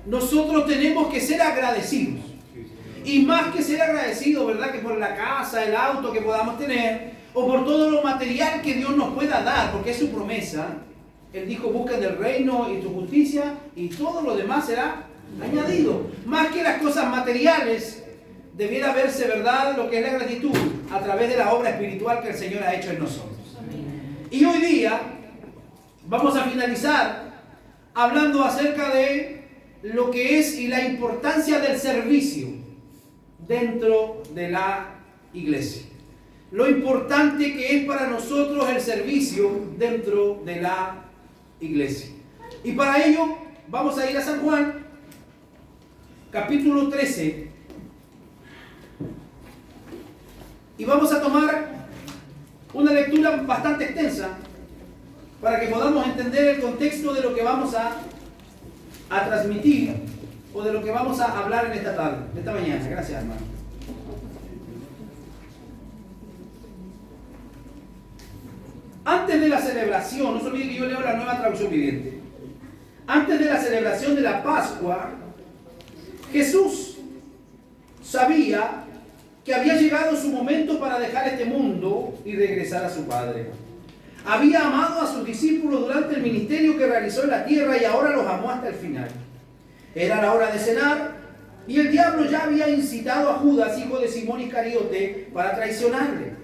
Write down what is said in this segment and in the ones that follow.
nosotros tenemos que ser agradecidos. Y más que ser agradecidos, ¿verdad? Que por la casa, el auto que podamos tener, o por todo lo material que Dios nos pueda dar, porque es su promesa. Él dijo, busquen el reino y tu justicia, y todo lo demás será añadido. Más que las cosas materiales, debiera verse, ¿verdad?, lo que es la gratitud a través de la obra espiritual que el Señor ha hecho en nosotros. Y hoy día vamos a finalizar hablando acerca de lo que es y la importancia del servicio dentro de la iglesia. Lo importante que es para nosotros el servicio dentro de la iglesia. Y para ello vamos a ir a San Juan, capítulo 13. Y vamos a tomar una lectura bastante extensa para que podamos entender el contexto de lo que vamos a transmitir o de lo que vamos a hablar en esta tarde, en esta mañana. Gracias, hermano. Antes de la celebración, no se olvide que yo leo la Nueva Traducción Viviente. Antes de la celebración de la Pascua, Jesús sabía que había llegado su momento para dejar este mundo y regresar a su Padre. Había amado a sus discípulos durante el ministerio que realizó en la tierra y ahora los amó hasta el final. Era la hora de cenar y el diablo ya había incitado a Judas, hijo de Simón Iscariote, para traicionarle.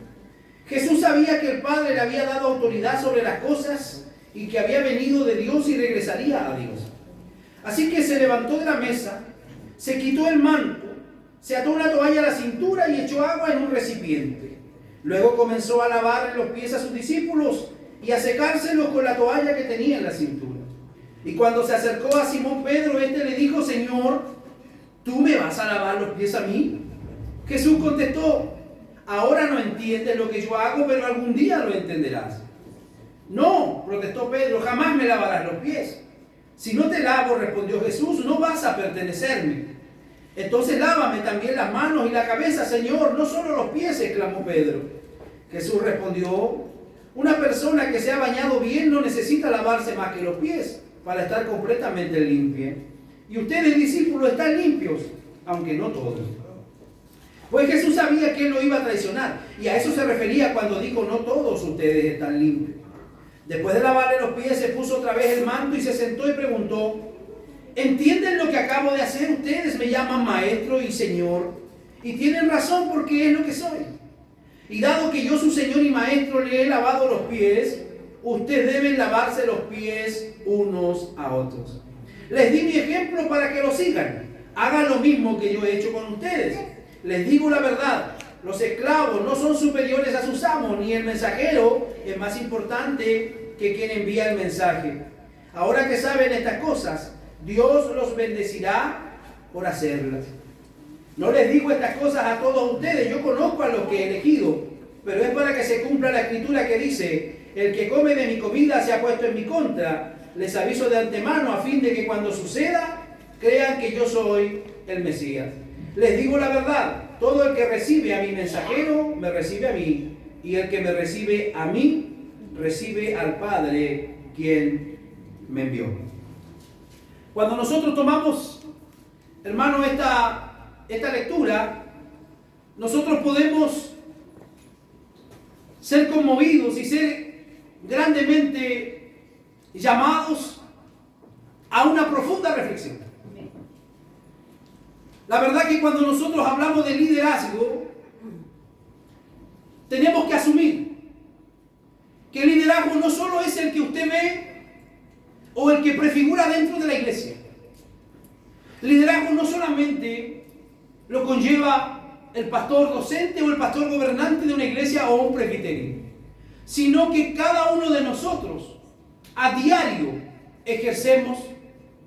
Jesús sabía que el Padre le había dado autoridad sobre las cosas y que había venido de Dios y regresaría a Dios. Así que se levantó de la mesa, se quitó el manto, se ató una toalla a la cintura y echó agua en un recipiente. Luego comenzó a lavarle los pies a sus discípulos y a secárselos con la toalla que tenía en la cintura. Y cuando se acercó a Simón Pedro, éste le dijo, Señor, ¿tú me vas a lavar los pies a mí? Jesús contestó, ahora no entiendes lo que yo hago, pero algún día lo entenderás. No, protestó Pedro, jamás me lavarás los pies. Si no te lavo, respondió Jesús, no vas a pertenecerme. Entonces lávame también las manos y la cabeza, Señor, no solo los pies, exclamó Pedro. Jesús respondió, una persona que se ha bañado bien no necesita lavarse más que los pies para estar completamente limpia. Y ustedes, discípulos, están limpios, aunque no todos. Pues Jesús sabía que él lo iba a traicionar, y a eso se refería cuando dijo, no todos ustedes están limpios. Después de lavarle los pies, se puso otra vez el manto y se sentó y preguntó, ¿entienden lo que acabo de hacer? Ustedes me llaman maestro y señor, y tienen razón porque es lo que soy. Y dado que yo, su señor y maestro, le he lavado los pies, ustedes deben lavarse los pies unos a otros. Les di mi ejemplo para que lo sigan. Hagan lo mismo que yo he hecho con ustedes. Les digo la verdad, los esclavos no son superiores a sus amos, ni el mensajero es más importante que quien envía el mensaje. Ahora que saben estas cosas, Dios los bendecirá por hacerlas. No les digo estas cosas a todos ustedes, yo conozco a los que he elegido, pero es para que se cumpla la escritura que dice, el que come de mi comida se ha puesto en mi contra. Les aviso de antemano a fin de que cuando suceda, crean que yo soy el Mesías. Les digo la verdad, todo el que recibe a mi mensajero, me recibe a mí, y el que me recibe a mí, recibe al Padre, quien me envió. Cuando nosotros tomamos, hermano, esta lectura, nosotros podemos ser conmovidos y ser grandemente llamados a una profunda reflexión. La verdad que cuando nosotros hablamos de liderazgo, tenemos que asumir que el liderazgo no solo es el que usted ve o el que prefigura dentro de la iglesia. El liderazgo no solamente lo conlleva el pastor docente o el pastor gobernante de una iglesia o un presbiterio, sino que cada uno de nosotros a diario ejercemos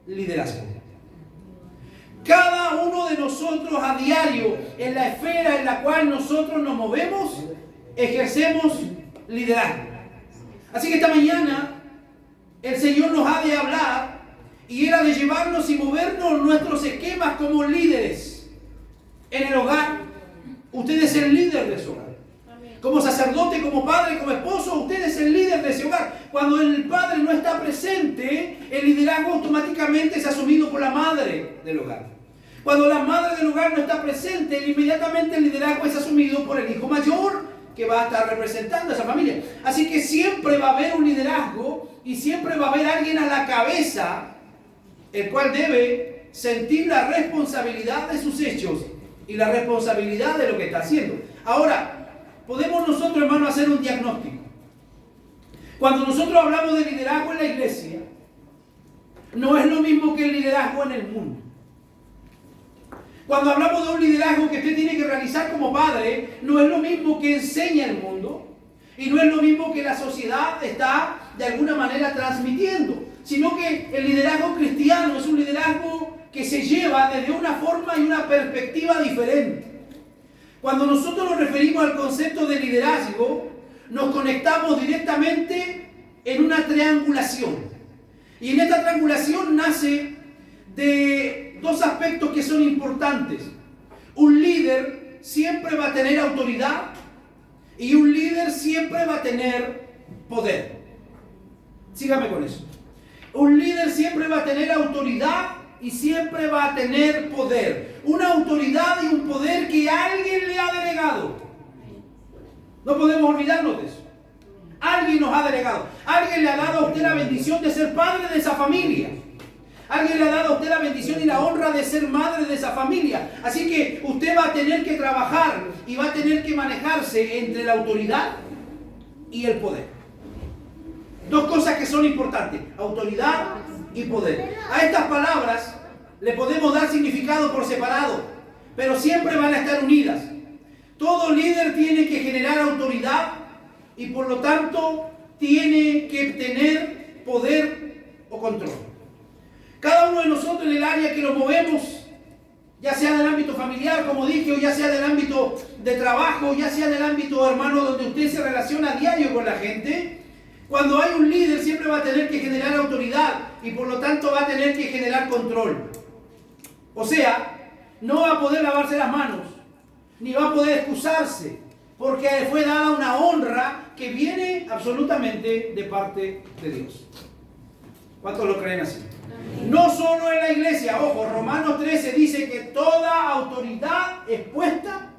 liderazgo. Cada uno de nosotros a diario, en la esfera en la cual nosotros nos movemos, ejercemos liderazgo. Así que esta mañana el Señor nos ha de hablar y era de llevarnos y movernos nuestros esquemas como líderes en el hogar. Usted es el líder de su hogar. Como sacerdote, como padre, como esposo, usted es el líder de ese hogar. Cuando el padre no está presente, el liderazgo automáticamente es asumido por la madre del hogar. Cuando la madre del hogar no está presente, inmediatamente el liderazgo es asumido por el hijo mayor, que va a estar representando a esa familia. Así que siempre va a haber un liderazgo y siempre va a haber alguien a la cabeza, el cual debe sentir la responsabilidad de sus hechos y la responsabilidad de lo que está haciendo. Ahora, podemos nosotros, hermanos, hacer un diagnóstico. Cuando nosotros hablamos de liderazgo en la iglesia, no es lo mismo que el liderazgo en el mundo. Cuando hablamos de un liderazgo que usted tiene que realizar como padre, no es lo mismo que enseña el mundo y no es lo mismo que la sociedad está de alguna manera transmitiendo, sino que el liderazgo cristiano es un liderazgo que se lleva desde una forma y una perspectiva diferente. Cuando nosotros nos referimos al concepto de liderazgo, nos conectamos directamente en una triangulación. Y en esta triangulación nace de dos aspectos que son importantes. Un líder siempre va a tener autoridad y un líder siempre va a tener poder. Sígame con eso. Un líder siempre va a tener autoridad y siempre va a tener poder. Una autoridad y un poder que alguien le ha delegado. No podemos olvidarnos de eso. Alguien nos ha delegado. Alguien le ha dado a usted la bendición de ser padre de esa familia. Alguien le ha dado a usted la bendición y la honra de ser madre de esa familia. Así que usted va a tener que trabajar y va a tener que manejarse entre la autoridad y el poder. Dos cosas que son importantes: autoridad y poder. A estas palabras le podemos dar significado por separado, pero siempre van a estar unidas. Todo líder tiene que generar autoridad y por lo tanto tiene que tener poder o control. Cada uno de nosotros en el área que nos movemos, ya sea del ámbito familiar, como dije, o ya sea del ámbito de trabajo, ya sea del ámbito, hermano, donde usted se relaciona a diario con la gente, cuando hay un líder siempre va a tener que generar autoridad y por lo tanto va a tener que generar control. O sea, no va a poder lavarse las manos, ni va a poder excusarse, porque le fue dada una honra que viene absolutamente de parte de Dios. ¿Cuántos lo creen así? No solo en la iglesia, ojo, Romanos 13 dice que toda autoridad es puesta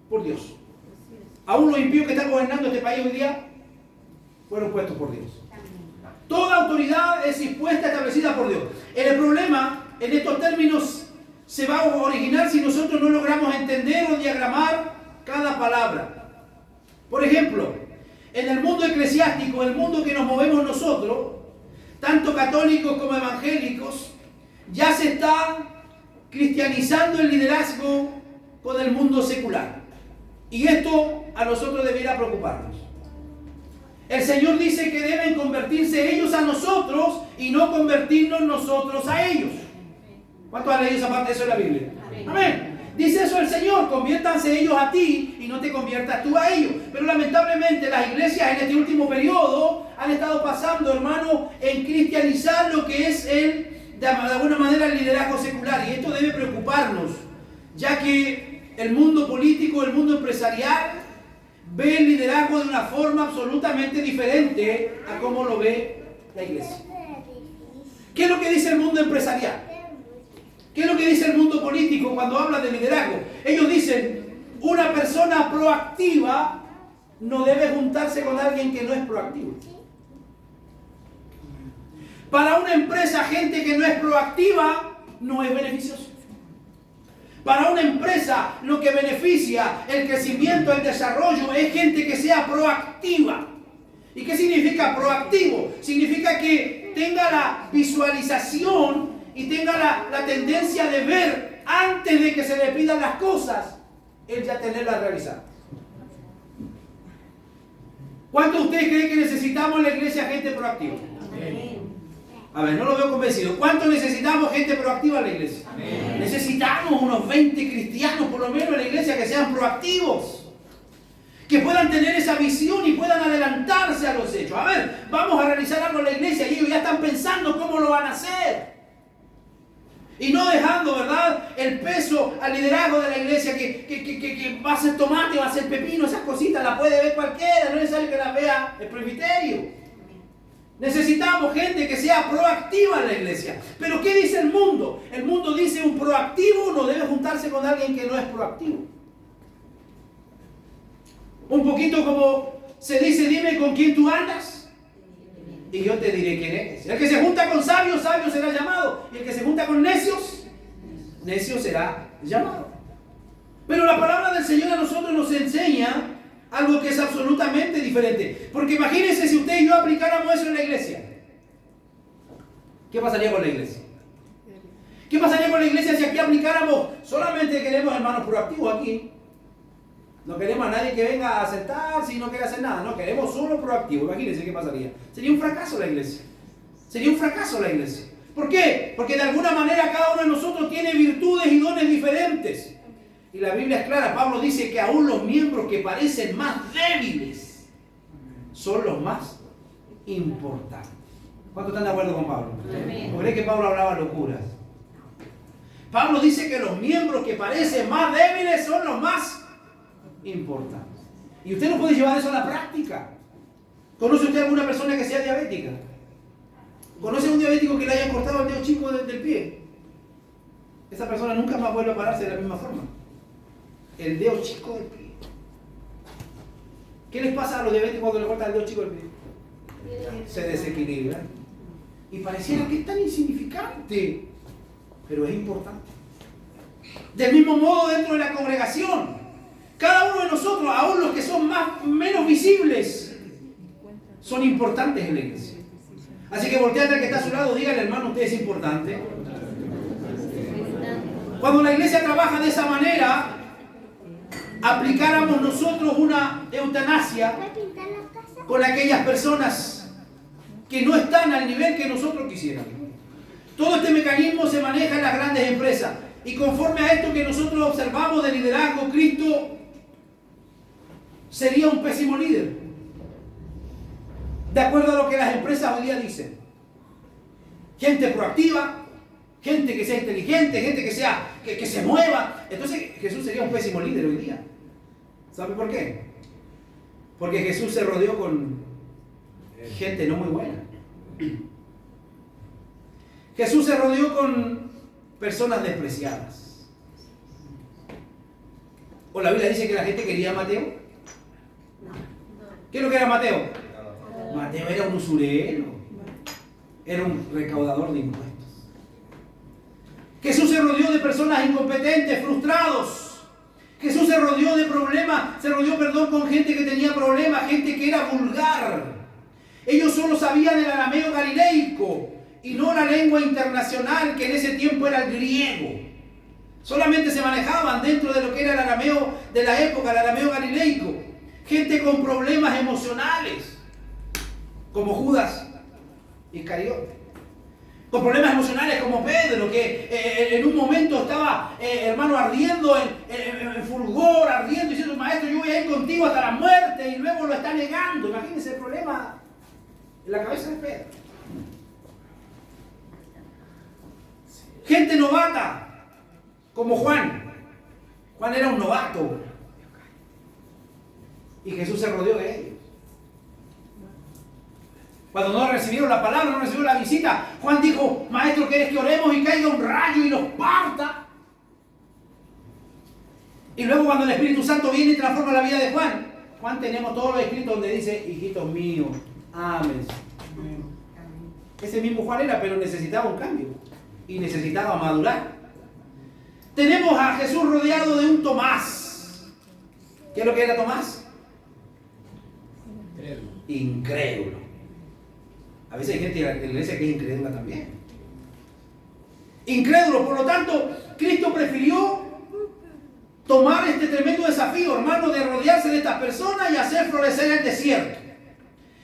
por Dios. Aún los impíos que están gobernando este país hoy día fueron puestos por Dios. Toda autoridad es impuesta, establecida por Dios. El problema en estos términos se va a originar si nosotros no logramos entender o diagramar cada palabra. Por ejemplo, en el mundo eclesiástico, el mundo que nos movemos nosotros, tanto católicos como evangélicos, ya se está cristianizando el liderazgo con el mundo secular. Y esto a nosotros debería preocuparnos. El Señor dice que deben convertirse ellos a nosotros y no convertirnos nosotros a ellos. ¿Cuántos han leído esa parte de eso en la Biblia? Amén. Dice eso el Señor: conviértanse ellos a ti y no te conviertas tú a ellos. Pero lamentablemente las iglesias en este último periodo han estado pasando, hermano, en cristianizar lo que es de alguna manera el liderazgo secular. Y esto debe preocuparnos, ya que el mundo político, el mundo empresarial, ve el liderazgo de una forma absolutamente diferente a cómo lo ve la iglesia. ¿Qué es lo que dice el mundo empresarial? ¿Qué es lo que dice el mundo político cuando habla de liderazgo? Ellos dicen: una persona proactiva no debe juntarse con alguien que no es proactivo. Para una empresa, gente que no es proactiva no es beneficioso. Para una empresa, lo que beneficia el crecimiento, el desarrollo, es gente que sea proactiva. ¿Y qué significa proactivo? Significa que tenga la visualización y tenga la tendencia de ver antes de que se le pidan las cosas, él ya tenerlas realizadas. ¿Cuántos de ustedes creen que necesitamos en la iglesia gente proactiva? Amén. A ver, no lo veo convencido. ¿Cuánto necesitamos gente proactiva en la iglesia? Amén. Necesitamos unos 20 cristianos por lo menos en la iglesia que sean proactivos, que puedan tener esa visión y puedan adelantarse a los hechos. A ver, vamos a realizar algo en la iglesia y ellos ya están pensando cómo lo van a hacer. Y no dejando, ¿verdad?, el peso al liderazgo de la iglesia que va a ser tomate, va a ser pepino, esas cositas las puede ver cualquiera, no es necesario que las vea el presbiterio. Necesitamos gente que sea proactiva en la iglesia. Pero ¿qué dice el mundo? El mundo dice un proactivo no debe juntarse con alguien que no es proactivo. Un poquito como se dice, dime con quién tú andas y yo te diré quién eres. El que se junta con sabios, sabio será llamado. Y el que se junta con necios, necio será llamado. Pero la palabra del Señor a nosotros nos enseña algo que es absolutamente diferente. Porque imagínense si usted y yo aplicáramos eso en la iglesia. ¿Qué pasaría con la iglesia? ¿Qué pasaría con la iglesia si aquí aplicáramos? Solamente queremos hermanos proactivos aquí. No queremos a nadie que venga a sentarse y no quiera hacer nada. No, queremos solo proactivos. Imagínense qué pasaría. Sería un fracaso la iglesia. Sería un fracaso la iglesia. ¿Por qué? Porque de alguna manera cada uno de nosotros tiene virtudes y dones diferentes. Y la Biblia es clara. Pablo dice que aún los miembros que parecen más débiles son los más importantes. ¿Cuántos están de acuerdo con Pablo? ¿No cree que Pablo hablaba locuras? Pablo dice que los miembros que parecen más débiles son los más importantes. Y usted no puede llevar eso a la práctica. ¿Conoce usted alguna persona que sea diabética? ¿Conoce a un diabético que le haya cortado el dedo chico del pie? Esa persona nunca más vuelve a pararse de la misma forma. El dedo chico del pie. ¿Qué les pasa a los diabéticos cuando le cortan el dedo chico del pie? Se desequilibran. Y pareciera que es tan insignificante, pero es importante. Del mismo modo, dentro de la congregación, cada uno de nosotros, aún los que son menos visibles, son importantes en la iglesia. Así que volteate al que está a su lado, dígale, hermano, usted es importante. Cuando la iglesia trabaja de esa manera, aplicáramos nosotros una eutanasia con aquellas personas que no están al nivel que nosotros quisiéramos. Todo este mecanismo se maneja en las grandes empresas. Y conforme a esto que nosotros observamos de liderazgo, Cristo sería un pésimo líder. De acuerdo a lo que las empresas hoy día dicen. Gente proactiva, gente que sea inteligente, gente que se mueva. Entonces Jesús sería un pésimo líder hoy día. ¿Sabe por qué? Porque Jesús se rodeó con gente no muy buena. Jesús se rodeó con personas despreciadas. ¿O la Biblia dice que la gente quería a Mateo? ¿Qué es lo que era Mateo? Mateo era un usurero. Era un recaudador de impuestos. Jesús se rodeó de personas incompetentes, frustrados. Jesús se rodeó de problemas, con gente que tenía problemas, gente que era vulgar. Ellos solo sabían el arameo galileico y no la lengua internacional que en ese tiempo era el griego. Solamente se manejaban dentro de lo que era el arameo de la época, el arameo galileico. Gente con problemas emocionales, como Judas Iscariote. Con problemas emocionales como Pedro, que en un momento estaba, hermano, ardiendo en fulgor, ardiendo, diciendo, maestro, yo voy a ir contigo hasta la muerte, y luego lo está negando. Imagínense el problema en la cabeza de Pedro. Gente novata, como Juan. Juan era un novato. Y Jesús se rodeó de ellos. Cuando no recibieron la palabra, no recibieron la visita, Juan dijo, maestro, ¿quieres que oremos y caiga un rayo y los parta? Y luego cuando el Espíritu Santo viene y transforma la vida de Juan tenemos todos los escritos donde dice, hijitos míos, amen. Ese mismo Juan era, pero necesitaba un cambio y necesitaba madurar. Tenemos a Jesús rodeado de un Tomás. ¿Qué es lo que era Tomás? Incrédulo. A veces hay gente en la iglesia que es incrédula también. Incrédulo, por lo tanto, Cristo prefirió tomar este tremendo desafío, hermano, de rodearse de estas personas y hacer florecer el desierto.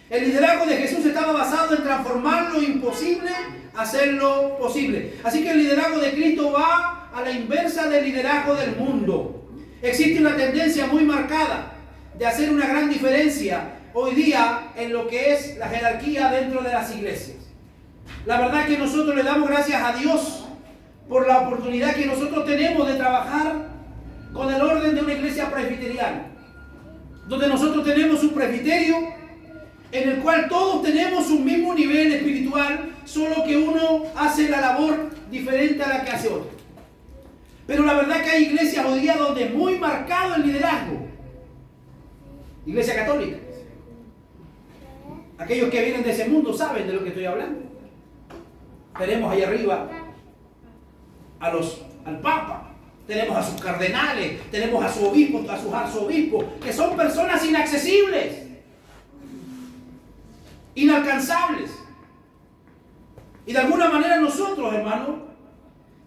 El liderazgo de Jesús estaba basado en transformar lo imposible, hacerlo posible. Así que el liderazgo de Cristo va a la inversa del liderazgo del mundo. Existe una tendencia muy marcada de hacer una gran diferencia hoy día en lo que es la jerarquía dentro de las iglesias. La verdad es que nosotros le damos gracias a Dios por la oportunidad que nosotros tenemos de trabajar con el orden de una iglesia presbiteriana, donde nosotros tenemos un presbiterio en el cual todos tenemos un mismo nivel espiritual, solo que uno hace la labor diferente a la que hace otro. Pero la verdad que hay iglesias hoy día donde es muy marcado el liderazgo. Iglesia católica. Aquellos que vienen de ese mundo saben de lo que estoy hablando. Tenemos ahí arriba al Papa, tenemos a sus cardenales, tenemos a sus obispos, a sus arzobispos, que son personas inaccesibles, inalcanzables. Y de alguna manera nosotros, hermanos,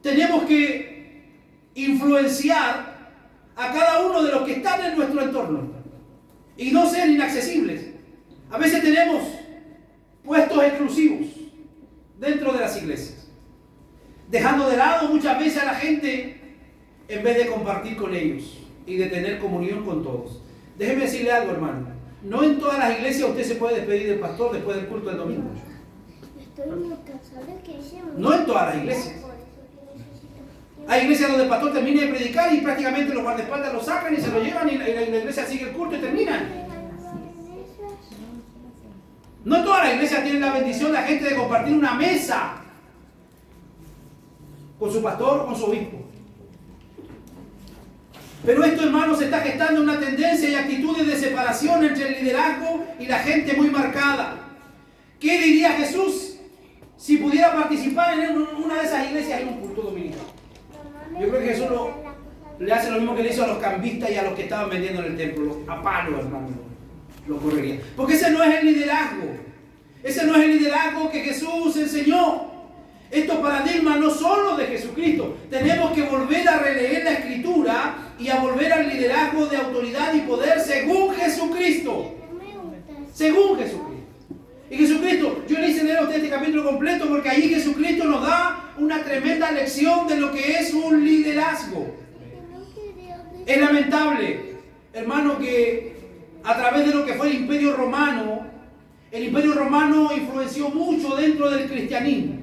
tenemos que influenciar a cada uno de los que están en nuestro entorno y no ser inaccesibles. A veces tenemos puestos exclusivos dentro de las iglesias, dejando de lado muchas veces a la gente en vez de compartir con ellos y de tener comunión con todos. Déjeme decirle algo, hermano. No en todas las iglesias usted se puede despedir del pastor después del culto del domingo. No en todas las iglesias. Hay iglesias donde el pastor termina de predicar y prácticamente los guardaespaldas lo sacan y se lo llevan y la iglesia sigue el culto y termina. No todas las iglesias tienen la bendición de la gente de compartir una mesa con su pastor o con su obispo. Pero esto, hermanos, se está gestando una tendencia y actitudes de separación entre el liderazgo y la gente muy marcada. ¿Qué diría Jesús si pudiera participar en una de esas iglesias en un culto dominical? Yo creo que Jesús le hace lo mismo que le hizo a los cambistas y a los que estaban vendiendo en el templo. A palo, hermano, lo correría. Porque ese no es el liderazgo. Ese no es el liderazgo que Jesús enseñó. Estos paradigmas no son los de Jesucristo. Tenemos que volver a releer la Escritura y a volver al liderazgo de autoridad y poder según Jesucristo. Según Jesucristo. Y Jesucristo, yo le hice leer a usted este capítulo completo porque allí Jesucristo nos da una tremenda lección de lo que es un liderazgo. Es lamentable, hermano, que a través de lo que fue el Imperio Romano influenció mucho dentro del cristianismo.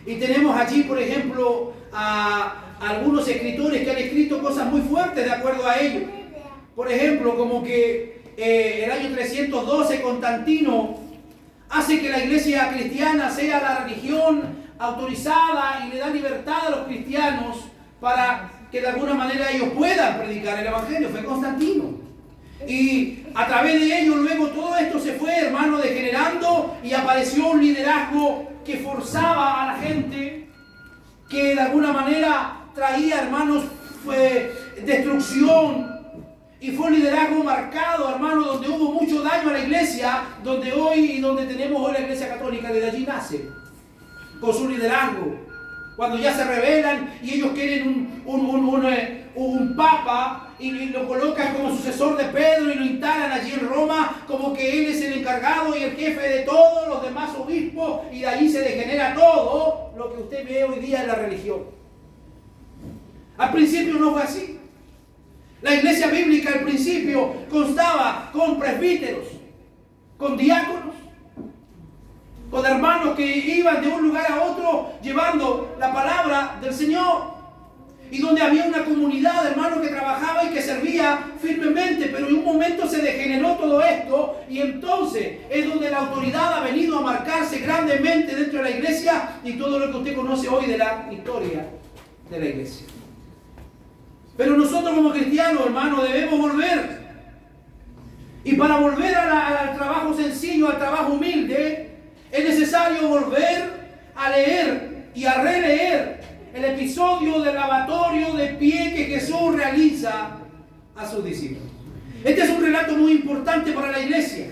Y tenemos allí, por ejemplo, a algunos escritores que han escrito cosas muy fuertes de acuerdo a ello. Por ejemplo, como que el año 312 Constantino hace que la iglesia cristiana sea la religión autorizada y le da libertad a los cristianos para que de alguna manera ellos puedan predicar el evangelio. Fue Constantino. Y a través de ello luego todo esto se fue, hermano, degenerando y apareció un liderazgo que forzaba a la gente, que de alguna manera traía, hermanos, destrucción. Y fue un liderazgo marcado, hermano, donde hubo mucho daño a la iglesia, donde tenemos hoy la iglesia católica, desde allí nace, con su liderazgo. Cuando ya se rebelan y ellos quieren un papa y lo colocan como sucesor de Pedro y lo instalan allí en Roma como que él es el encargado y el jefe de todos los demás obispos, y de allí se degenera todo lo que usted ve hoy día en la religión. Al principio no fue así. La iglesia bíblica al principio constaba con presbíteros, con diáconos, con hermanos que iban de un lugar a otro llevando la palabra del Señor, y donde había una comunidad de hermanos que trabajaba y que servía firmemente. Pero en un momento se degeneró todo esto, y entonces es donde la autoridad ha venido a marcarse grandemente dentro de la iglesia y todo lo que usted conoce hoy de la historia de la iglesia. Pero nosotros como cristianos, hermanos, debemos volver. Y para volver al trabajo sencillo, al trabajo humilde, es necesario volver a leer y a releer el episodio del lavatorio de pie que Jesús realiza a sus discípulos. Este es un relato muy importante para la iglesia,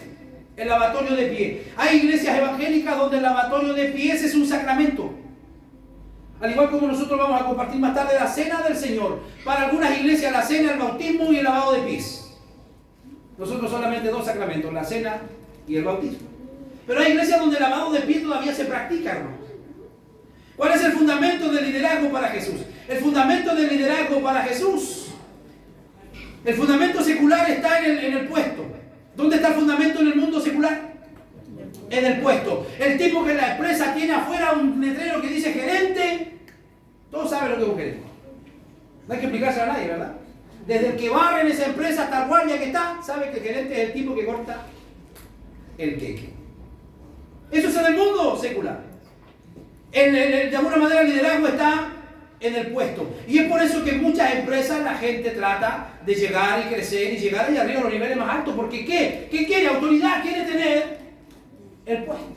el lavatorio de pie. Hay iglesias evangélicas donde el lavatorio de pies es un sacramento. Al igual como nosotros vamos a compartir más tarde la cena del Señor. Para algunas iglesias la cena, el bautismo y el lavado de pies. Nosotros solamente dos sacramentos, la cena y el bautismo. Pero hay iglesias donde el lavado de pies todavía se practica, hermanos. ¿Cuál es el fundamento del liderazgo para Jesús? El fundamento del liderazgo para Jesús, el fundamento secular está en el puesto. ¿Dónde está el fundamento en el mundo secular? En el puesto. El tipo que en la empresa tiene afuera un letrero que dice gerente, Todos saben lo que es un gerente. No hay que explicárselo a nadie, ¿verdad? Desde el que barre en esa empresa hasta el guardia que está, sabe que el gerente es el tipo que corta el queque. Eso es en el mundo secular. De alguna manera el liderazgo está en el puesto. Y es por eso que en muchas empresas la gente trata de llegar y crecer y llegar allá arriba a los niveles más altos. Porque ¿qué? ¿Qué quiere? Autoridad, quiere tener el puesto.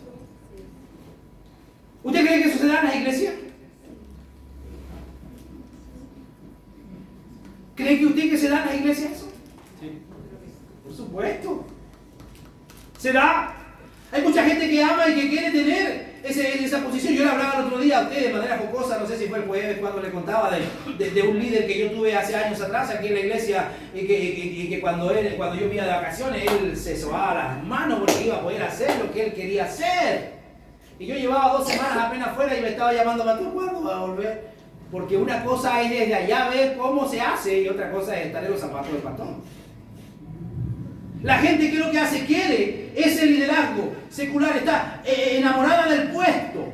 ¿Usted cree que eso se da en las iglesias? ¿Cree que usted que se da en las iglesias eso? Sí. Por supuesto. Se da. Hay mucha gente que ama y que quiere tener esa posición. Yo le hablaba el otro día a usted de manera jocosa, no sé si fue el jueves cuando le contaba de un líder que yo tuve hace años atrás aquí en la iglesia y que cuando yo me iba de vacaciones, él se sobaba las manos porque iba a poder hacer lo que él quería hacer. Y yo llevaba 2 semanas apenas fuera y me estaba llamando, pastor, ¿cuándo va a volver? Porque una cosa es desde allá ver cómo se hace y otra cosa es estar en los zapatos del pastor. La gente que lo que hace quiere ese liderazgo secular, está enamorada del puesto.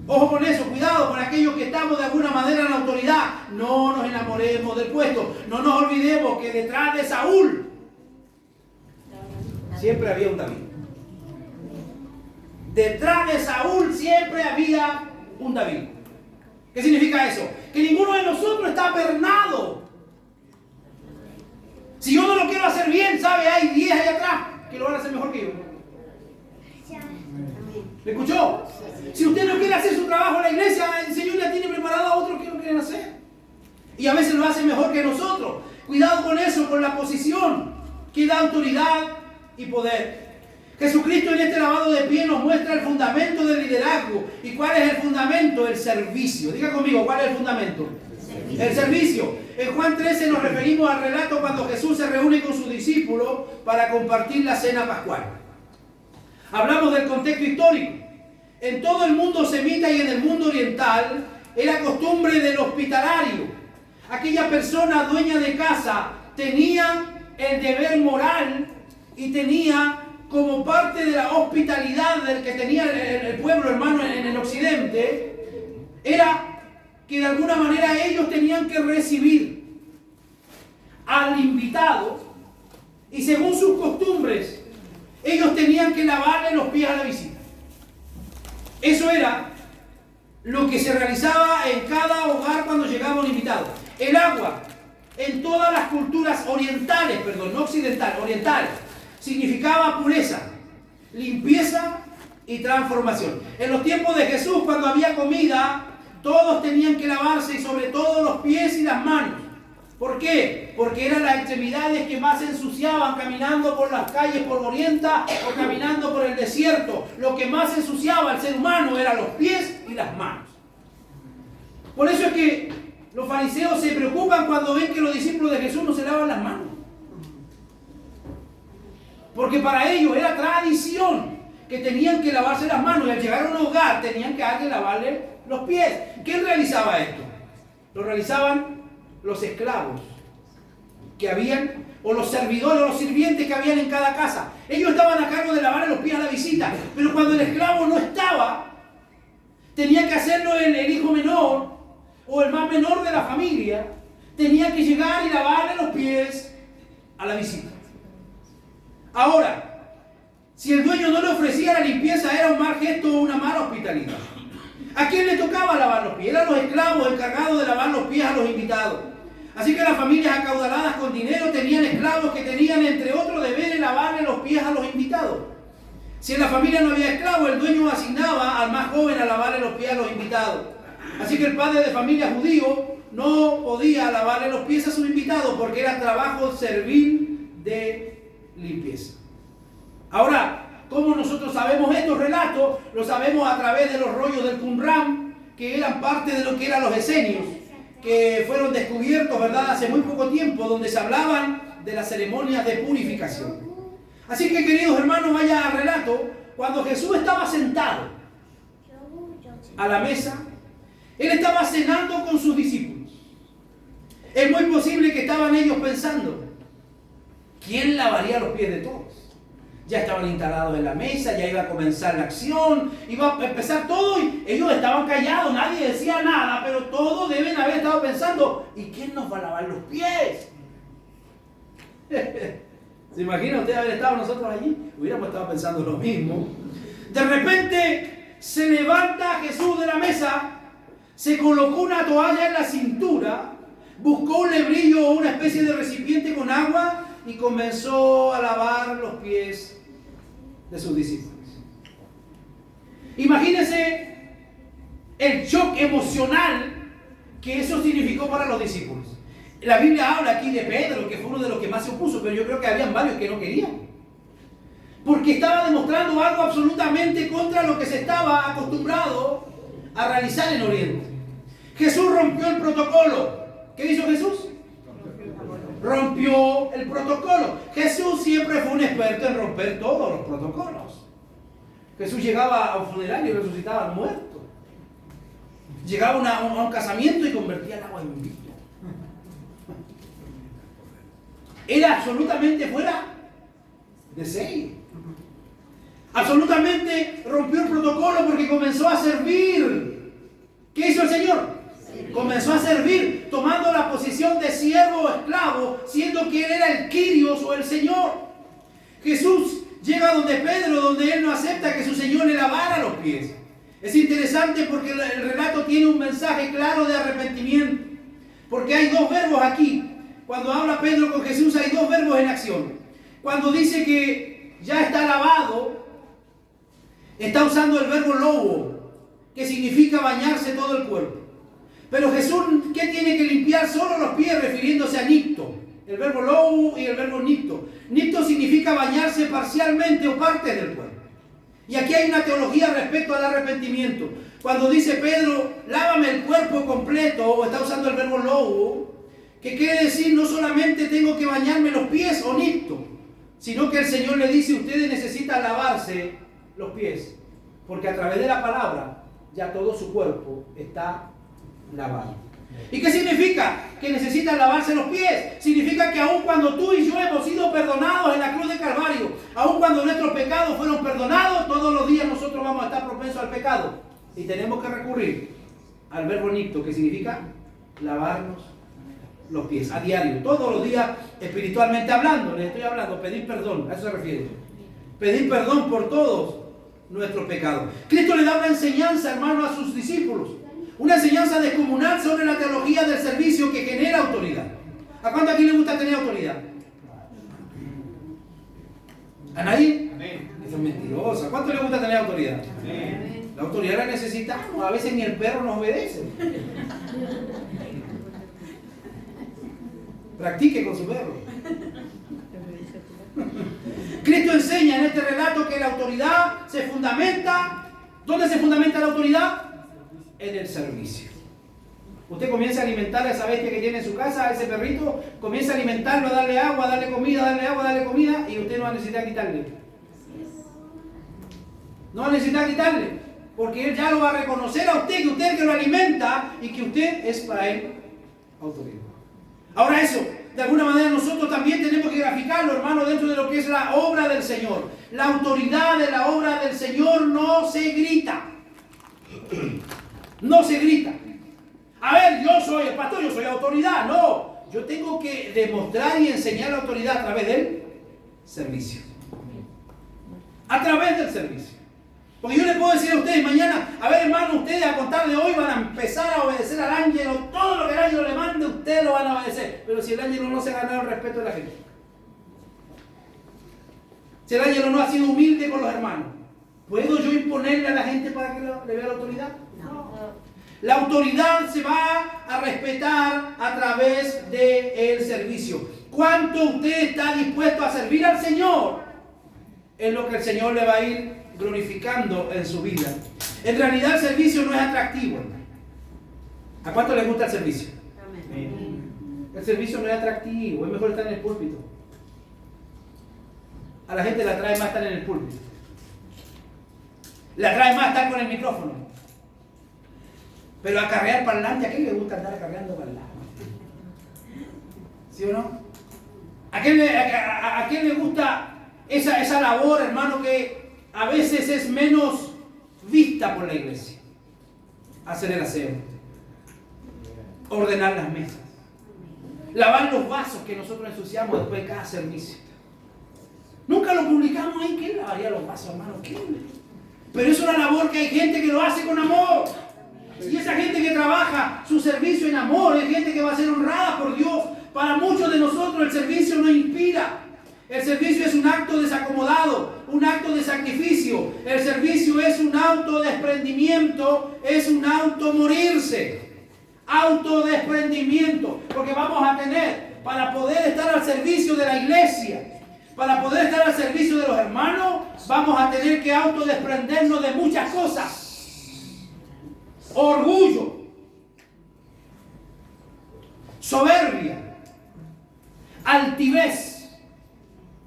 Ojo con eso, cuidado con aquellos que estamos de alguna manera en la autoridad. No nos enamoremos del puesto. No nos olvidemos que detrás de Saúl siempre había un David. Detrás de Saúl siempre había un David. ¿Qué significa eso? Que ninguno de nosotros está pernado. Si yo no lo quiero hacer bien, ¿sabe? Hay 10 allá atrás que lo van a hacer mejor que yo. ¿Me escuchó? Si usted no quiere hacer su trabajo en la iglesia, el Señor ya tiene preparado a otros que lo quieren hacer. Y a veces lo hacen mejor que nosotros. Cuidado con eso, con la posición que da autoridad y poder. Jesucristo en este lavado de pies nos muestra el fundamento del liderazgo. ¿Y cuál es el fundamento? El servicio. Diga conmigo, ¿cuál es el fundamento? El servicio. En Juan 13 nos referimos al relato cuando Jesús se reúne con sus discípulos para compartir la cena pascual. Hablamos del contexto histórico. En todo el mundo semita y en el mundo oriental era costumbre del hospitalario. Aquella persona dueña de casa tenía el deber moral y tenía como parte de la hospitalidad del que tenía el pueblo hermano en el occidente, era que de alguna manera ellos tenían que recibir al invitado y según sus costumbres, ellos tenían que lavarle los pies a la visita. Eso era lo que se realizaba en cada hogar cuando llegaba un invitado. El agua, en todas las culturas orientales, no occidentales, orientales, significaba pureza, limpieza y transformación. En los tiempos de Jesús, cuando había comida, todos tenían que lavarse y sobre todo los pies y las manos. ¿Por qué? Porque eran las extremidades que más se ensuciaban caminando por las calles polvorientas o caminando por el desierto. Lo que más ensuciaba al ser humano eran los pies y las manos. Por eso es que los fariseos se preocupan cuando ven que los discípulos de Jesús no se lavan las manos. Porque para ellos era tradición que tenían que lavarse las manos y al llegar a un hogar tenían que alguien lavarle los pies. ¿Quién realizaba esto? Lo realizaban los esclavos que habían, o los servidores, o los sirvientes que habían en cada casa. Ellos estaban a cargo de lavarle los pies a la visita, pero cuando el esclavo no estaba, tenía que hacerlo el hijo menor o el más menor de la familia. Tenía que llegar y lavarle los pies a la visita. Ahora, si el dueño no le ofrecía la limpieza, era un mal gesto o una mala hospitalidad. ¿A quién le tocaba lavar los pies? Eran los esclavos encargados de lavar los pies a los invitados. Así que las familias acaudaladas con dinero tenían esclavos que tenían, entre otros deberes, lavarle los pies a los invitados. Si en la familia no había esclavos, el dueño asignaba al más joven a lavarle los pies a los invitados. Así que el padre de familia judío no podía lavarle los pies a sus invitados porque era trabajo servil de limpieza. Ahora, ¿cómo nosotros sabemos estos relatos? Lo sabemos a través de los rollos del Qumran, que eran parte de lo que eran los esenios, que fueron descubiertos, ¿verdad?, hace muy poco tiempo, donde se hablaban de las ceremonias de purificación. Así que, queridos hermanos, vaya al relato. Cuando Jesús estaba sentado a la mesa, Él estaba cenando con sus discípulos. Es muy posible que estaban ellos pensando, ¿quién lavaría los pies de todos? Ya estaban instalados en la mesa, ya iba a comenzar la acción, iba a empezar todo y ellos estaban callados, nadie decía nada, pero todos deben haber estado pensando, ¿y quién nos va a lavar los pies? ¿Se imagina usted haber estado nosotros allí? Hubiéramos estado pensando lo mismo. De repente se levanta Jesús de la mesa, se colocó una toalla en la cintura, buscó un lebrillo o una especie de recipiente con agua y comenzó a lavar los pies de sus discípulos. Imagínense el shock emocional que eso significó para los discípulos. La Biblia habla aquí de Pedro, que fue uno de los que más se opuso, pero yo creo que habían varios que no querían. Porque estaba demostrando algo absolutamente contra lo que se estaba acostumbrado a realizar en Oriente. Jesús rompió el protocolo. ¿Qué hizo Jesús? Rompió el protocolo. Jesús siempre fue un experto en romper todos los protocolos. Jesús llegaba a un funeral y resucitaba al muerto. Llegaba a un casamiento y convertía el agua en vino. Era absolutamente fuera de serie. Absolutamente rompió el protocolo porque comenzó a servir. ¿Qué hizo el Señor? Comenzó a servir, tomando la posición de siervo o esclavo, siendo que él era el Kyrios o el Señor. Jesús llega donde Pedro, donde él no acepta que su Señor le lavara los pies. Es interesante porque el relato tiene un mensaje claro de arrepentimiento. Porque hay dos verbos aquí. Cuando habla Pedro con Jesús hay dos verbos en acción. Cuando dice que ya está lavado, está usando el verbo lobo, que significa bañarse todo el cuerpo. Pero Jesús, ¿qué tiene que limpiar? Solo los pies, refiriéndose a nipto. El verbo lobo y el verbo nipto. Nipto significa bañarse parcialmente o partes del cuerpo. Y aquí hay una teología respecto al arrepentimiento. Cuando dice Pedro, lávame el cuerpo completo, o está usando el verbo lobo, que quiere decir no solamente tengo que bañarme los pies o nipto, sino que el Señor le dice, ustedes necesitan lavarse los pies, porque a través de la palabra ya todo su cuerpo está lavado. ¿Y qué significa? Que necesitan lavarse los pies. Significa que aun cuando tú y yo hemos sido perdonados en la cruz de Calvario, aun cuando nuestros pecados fueron perdonados, todos los días nosotros vamos a estar propensos al pecado. Y tenemos que recurrir al verbo nipto, que significa lavarnos los pies a diario, todos los días, espiritualmente hablando. Les estoy hablando, pedir perdón, a eso se refiere. Pedir perdón por todos nuestros pecados. Cristo le da una enseñanza, hermano, a sus discípulos. Una enseñanza descomunal sobre la teología del servicio que genera autoridad. ¿A cuánto aquí le gusta tener autoridad? ¿A nadie? Amén. Eso es mentiroso. ¿A cuánto le gusta tener autoridad? Amén. La autoridad la necesitamos. A veces ni el perro nos obedece. Practique con su perro. Cristo enseña en este relato que la autoridad se fundamenta. ¿Dónde se fundamenta la autoridad? En el servicio. Usted comienza a alimentar a esa bestia que tiene en su casa, a ese perrito, comienza a alimentarlo, a darle agua, a darle comida, a darle agua, a darle comida, y usted no va a necesitar quitarle. No va a necesitar quitarle, porque él ya lo va a reconocer a usted, que usted es el que lo alimenta y que usted es para él autoridad. Ahora eso, de alguna manera nosotros también tenemos que graficarlo, hermano, dentro de lo que es la obra del Señor. La autoridad de la obra del Señor no se grita. No se grita. A ver, yo soy el pastor, yo soy autoridad. No, yo tengo que demostrar y enseñar la autoridad a través del servicio. A través del servicio. Porque yo le puedo decir a ustedes mañana, a ver, hermano, ustedes a contar de hoy van a empezar a obedecer al ángel, o todo lo que el ángel le mande, ustedes lo van a obedecer. Pero si el ángel no se ha ganado el respeto de la gente, si el ángel no ha sido humilde con los hermanos, ¿puedo yo imponerle a la gente para que le vea la autoridad? No. La autoridad se va a respetar a través del servicio. ¿Cuánto usted está dispuesto a servir al Señor? Es lo que el Señor le va a ir glorificando en su vida. En realidad el servicio no es atractivo. ¿A cuánto le gusta el servicio? Amén. El servicio no es atractivo, es mejor estar en el púlpito. A la gente le atrae más estar en el púlpito. Le atrae más estar con el micrófono. Pero acarrear parlante, ¿a quién le gusta andar acarreando parlante? ¿Sí o no? ¿A quién le gusta esa labor, hermano, que a veces es menos vista por la iglesia. Hacer el aseo, ordenar las mesas, lavar los vasos que nosotros ensuciamos después de cada servicio. Nunca lo publicamos ahí. ¿Quién lavaría los vasos, hermano? ¿Quién? Pero es una labor que hay gente que lo hace con amor. Y esa gente que trabaja su servicio en amor es gente que va a ser honrada por Dios. Para muchos de nosotros el servicio no inspira. El servicio es un acto desacomodado, un acto de sacrificio. El servicio es un autodesprendimiento, es un automorirse. Autodesprendimiento. Porque vamos a tener, para poder estar al servicio de la iglesia, para poder estar al servicio de los hermanos, vamos a tener que autodesprendernos de muchas cosas. Orgullo, soberbia, altivez.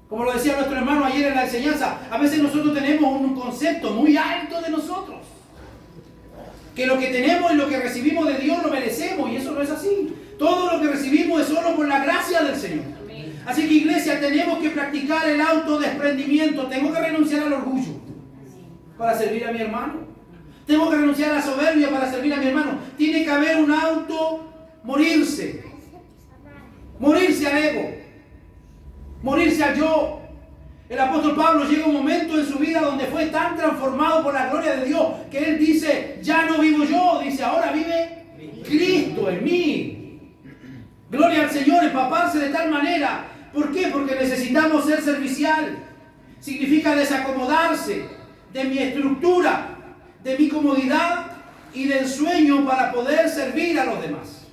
Como lo decía nuestro hermano ayer en la enseñanza, a veces nosotros tenemos un concepto muy alto de nosotros. Que lo que tenemos y lo que recibimos de Dios lo merecemos, y eso no es así. Todo lo que recibimos es solo por la gracia del Señor. Así que, iglesia, tenemos que practicar el autodesprendimiento. Tengo que renunciar al orgullo para servir a mi hermano. Tengo que renunciar a la soberbia para servir a mi hermano. Tiene que haber un morirse. Morirse al ego. Morirse al yo. El apóstol Pablo llega un momento en su vida donde fue tan transformado por la gloria de Dios que él dice, ya no vivo yo, dice, ahora vive Cristo en mí. Gloria al Señor, empaparse de tal manera. ¿Por qué? Porque necesitamos ser servicial. Significa desacomodarse de mi estructura, de mi comodidad y del sueño para poder servir a los demás.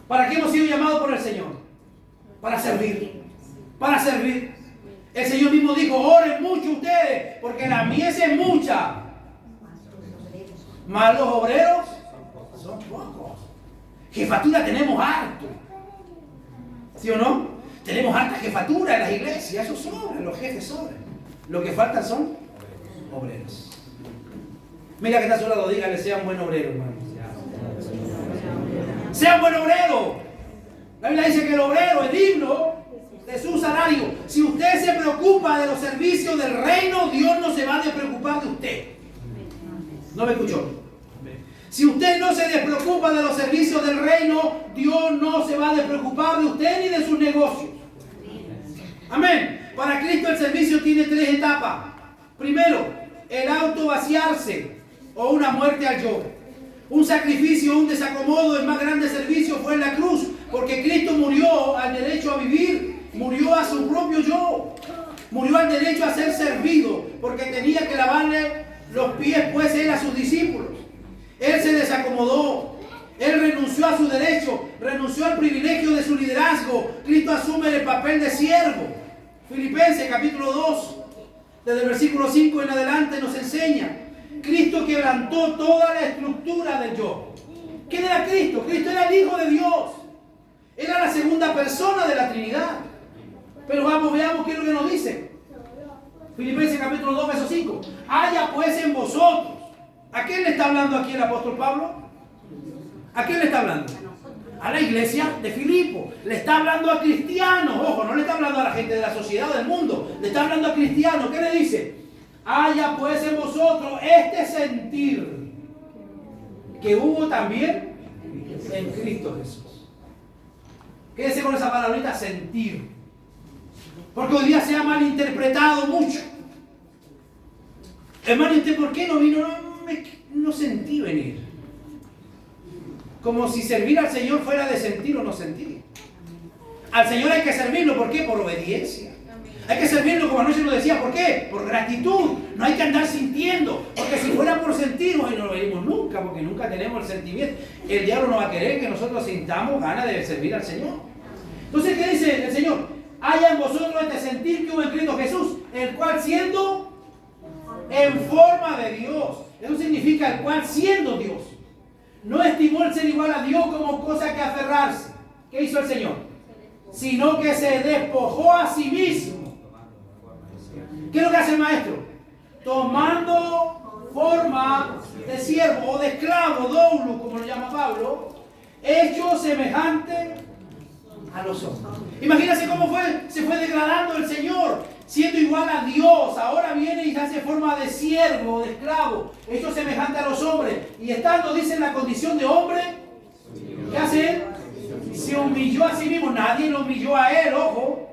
¿Para qué hemos sido llamados por el Señor? Para servir. Para servir. El Señor mismo dijo, oren mucho ustedes, porque la mies es mucha. Mas los obreros son pocos. Jefatura tenemos harto. ¿Sí o no? Tenemos harta jefatura en las iglesias, eso sobra, los jefes sobran. Lo que faltan son obreros. Mira que está a su lado, dígale, sea un buen obrero, hermano. Sea un buen obrero. La Biblia dice que el obrero es digno de su salario. Si usted se preocupa de los servicios del reino, Dios no se va a despreocupar de usted. ¿No me escuchó? Si usted no se despreocupa de los servicios del reino, Dios no se va a despreocupar de usted ni de sus negocios. Amén. Para Cristo el servicio tiene 3 etapas. Primero, el autovaciarse o una muerte al yo. Un sacrificio, un desacomodo, el más grande servicio fue en la cruz, porque Cristo murió al derecho a vivir, murió a su propio yo, murió al derecho a ser servido, porque tenía que lavarle los pies pues él a sus discípulos. Él se desacomodó, él renunció a su derecho, renunció al privilegio de su liderazgo. Cristo asume el papel de siervo. Filipenses capítulo 2, desde el versículo 5 en adelante nos enseña. Cristo quebrantó toda la estructura del yo. ¿Quién era Cristo? Cristo era el Hijo de Dios. Era la segunda persona de la Trinidad. Pero vamos, veamos qué es lo que nos dice. Filipenses capítulo 2, verso 5. Haya pues en vosotros. ¿A quién le está hablando aquí el apóstol Pablo? ¿A quién le está hablando? A la iglesia de Filipo. Le está hablando a cristianos. Ojo, no le está hablando a la gente de la sociedad o del mundo. Le está hablando a cristianos. ¿Qué le dice? Haya pues en vosotros este sentir que hubo también en Cristo Jesús. Quédese con esa palabrita, sentir. Porque hoy día se ha malinterpretado mucho. Hermano, ¿y usted por qué no vino? No sentí venir. Como si servir al Señor fuera de sentir o no sentir. Al Señor hay que servirlo, ¿por qué? Por obediencia. Hay que servirlo, como anoche lo decía, ¿por qué? Por gratitud. No hay que andar sintiendo, porque si fuera por sentir, hoy no lo veríamos nunca, porque nunca tenemos el sentimiento. El diablo no va a querer que nosotros sintamos ganas de servir al Señor. Entonces, ¿qué dice el Señor? Haya en vosotros este sentir que hubo en Cristo Jesús, el cual siendo en forma de Dios. Eso significa el cual siendo Dios. No estimó el ser igual a Dios como cosa que aferrarse. ¿Qué hizo el Señor? Sino que se despojó a sí mismo. ¿Qué es lo que hace el maestro? Tomando forma de siervo o de esclavo, doulo, como lo llama Pablo, hecho semejante a los hombres. Imagínense cómo se fue degradando el Señor. siendo igual a Dios, ahora viene y se hace forma de siervo, de esclavo, hecho semejante a los hombres. Y estando, dice, en la condición de hombre, ¿qué hace él? Se humilló a sí mismo. Nadie lo humilló a él, ojo.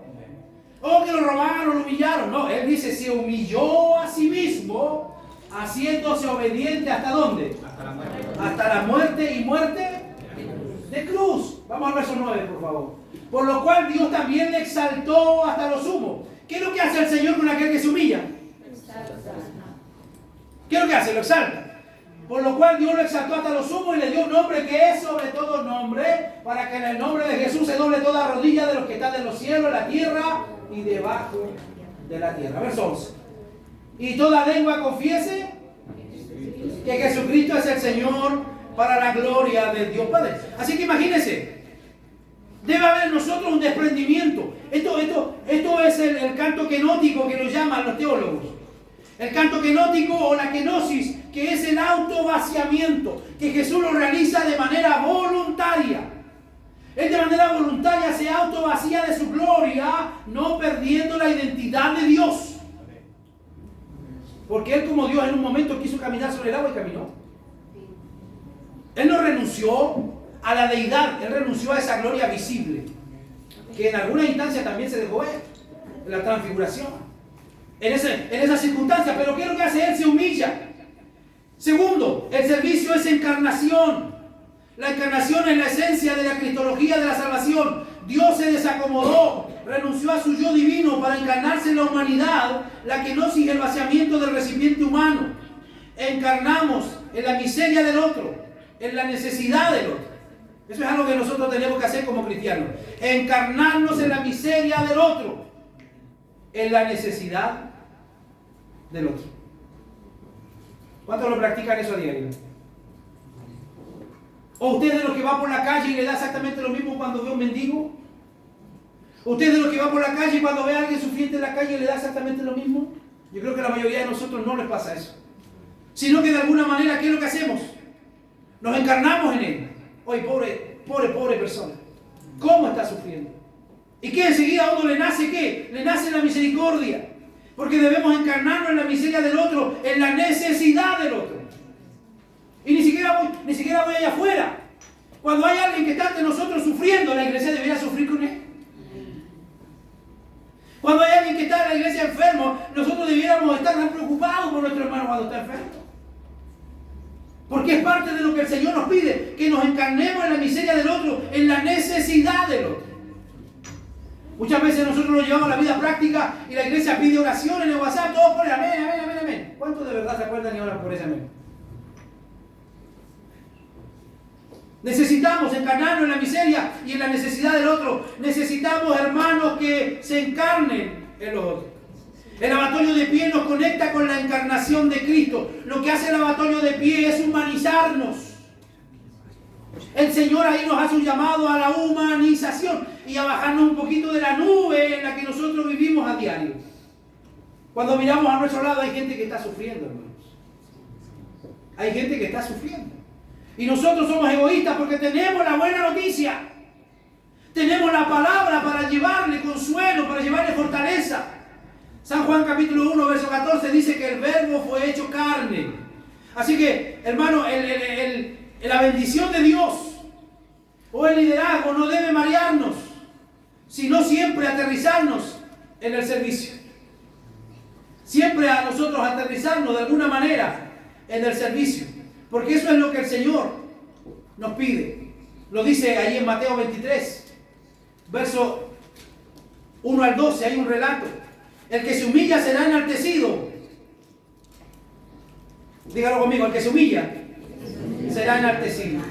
O que lo robaron, lo humillaron. No, él dice, se humilló a sí mismo, haciéndose obediente ¿hasta dónde? Hasta la muerte. Hasta la muerte y muerte de cruz. Vamos al verso 9, por favor. Por lo cual Dios también le exaltó hasta lo sumo. ¿Qué es lo que hace el Señor con aquel que se humilla? ¿Qué es lo que hace? Lo exalta. Por lo cual Dios lo exaltó hasta lo sumo y le dio un nombre que es sobre todo nombre, para que en el nombre de Jesús se doble toda rodilla de los que están en los cielos, la tierra y debajo de la tierra. Verso 11. Y toda lengua confiese que Jesucristo es el Señor, para la gloria del Dios Padre. Así que imagínense, debe haber en nosotros un desprendimiento. Esto es el canto kenótico que lo llaman los teólogos. El canto kenótico o la kenosis, que es el autovaciamiento, que Jesús lo realiza de manera voluntaria. Él de manera voluntaria se autovacía de su gloria, no perdiendo la identidad de Dios. Porque Él, como Dios, en un momento quiso caminar sobre el agua y caminó. Él no renunció a la deidad, Él renunció a esa gloria visible, que en alguna instancia también se dejó ver, en la transfiguración. En esa circunstancia, pero ¿qué es lo que hace Él? Se humilla. Segundo, el servicio es encarnación. La encarnación es la esencia de la cristología de la salvación. Dios se desacomodó, renunció a su yo divino para encarnarse en la humanidad, la que no sigue el vaciamiento del recipiente humano. Encarnamos en la miseria del otro, en la necesidad del otro. Eso es algo que nosotros tenemos que hacer como cristianos. Encarnarnos en la miseria del otro, en la necesidad del otro. ¿Cuántos lo practican eso a diario? ¿O usted de los que va por la calle y le da exactamente lo mismo cuando ve a un mendigo? ¿Usted de los que va por la calle y cuando ve a alguien sufriente en la calle le da exactamente lo mismo? Yo creo que a la mayoría de nosotros no les pasa eso. Sino que de alguna manera, ¿qué es lo que hacemos? Nos encarnamos en él. Oye, pobre persona. ¿Cómo está sufriendo? ¿Y qué? Enseguida a uno le nace ¿qué? Le nace la misericordia. Porque debemos encarnarnos en la miseria del otro, en la necesidad del otro. Y ni siquiera voy allá afuera. Cuando hay alguien que está ante nosotros sufriendo, la iglesia debería sufrir con él. Cuando hay alguien que está en la iglesia enfermo, nosotros debiéramos estar tan preocupados por nuestro hermano cuando está enfermo. Porque es parte de lo que el Señor nos pide, que nos encarnemos en la miseria del otro, en la necesidad del otro. Muchas veces nosotros lo llevamos a la vida práctica y la iglesia pide oración en el WhatsApp, todos ponen amén, amén, amén, amén. ¿Cuántos de verdad se acuerdan y oran por ese amén? Necesitamos encarnarnos en la miseria y en la necesidad del otro. Necesitamos hermanos que se encarnen en los otros. El lavatorio de pie nos conecta con la encarnación de Cristo. Lo que hace el lavatorio de pie es humanizarnos. El Señor ahí nos hace un llamado a la humanización y a bajarnos un poquito de la nube en la que nosotros vivimos a diario. Cuando miramos a nuestro lado hay gente que está sufriendo, hermanos. Hay gente que está sufriendo. Y nosotros somos egoístas porque tenemos la buena noticia. Tenemos la palabra para llevarle consuelo, para llevarle fortaleza. San Juan capítulo 1, verso 14 dice que el verbo fue hecho carne. Así que, hermano, la bendición de Dios o el liderazgo no debe marearnos, sino siempre aterrizarnos en el servicio. Siempre a nosotros aterrizarnos de alguna manera en el servicio. Porque eso es lo que el Señor nos pide. Lo dice ahí en Mateo 23, verso 1 al 12, hay un relato. El que se humilla será enaltecido. Dígalo conmigo, el que se humilla será enaltecido.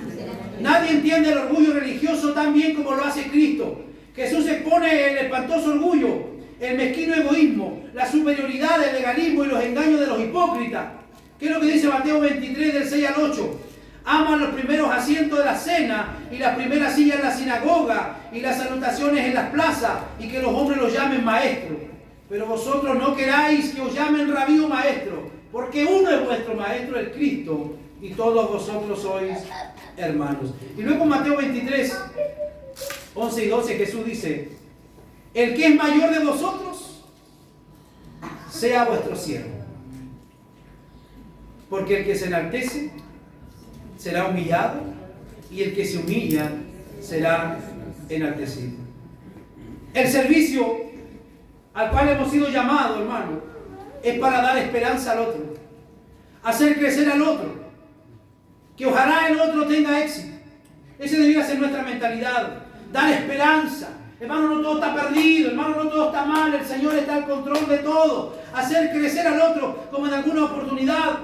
Nadie entiende el orgullo religioso tan bien como lo hace Cristo. Jesús expone el espantoso orgullo, el mezquino egoísmo, la superioridad, el legalismo y los engaños de los hipócritas. ¿Qué es lo que dice Mateo 23 del 6 al 8? Aman los primeros asientos de la cena y las primeras sillas en la sinagoga y las salutaciones en las plazas y que los hombres los llamen maestro. Pero vosotros no queráis que os llamen rabí o maestro, porque uno es vuestro maestro, el Cristo, y todos vosotros sois hermanos. Y luego en Mateo 23, 11 y 12 Jesús dice, el que es mayor de vosotros sea vuestro siervo. Porque el que se enaltece será humillado, y el que se humilla será enaltecido. El servicio al cual hemos sido llamados, hermano, es para dar esperanza al otro, hacer crecer al otro, que ojalá el otro tenga éxito. Esa debería ser nuestra mentalidad, dar esperanza. Hermano, no todo está perdido, hermano, no todo está mal, el Señor está al control de todo. Hacer crecer al otro, como en alguna oportunidad.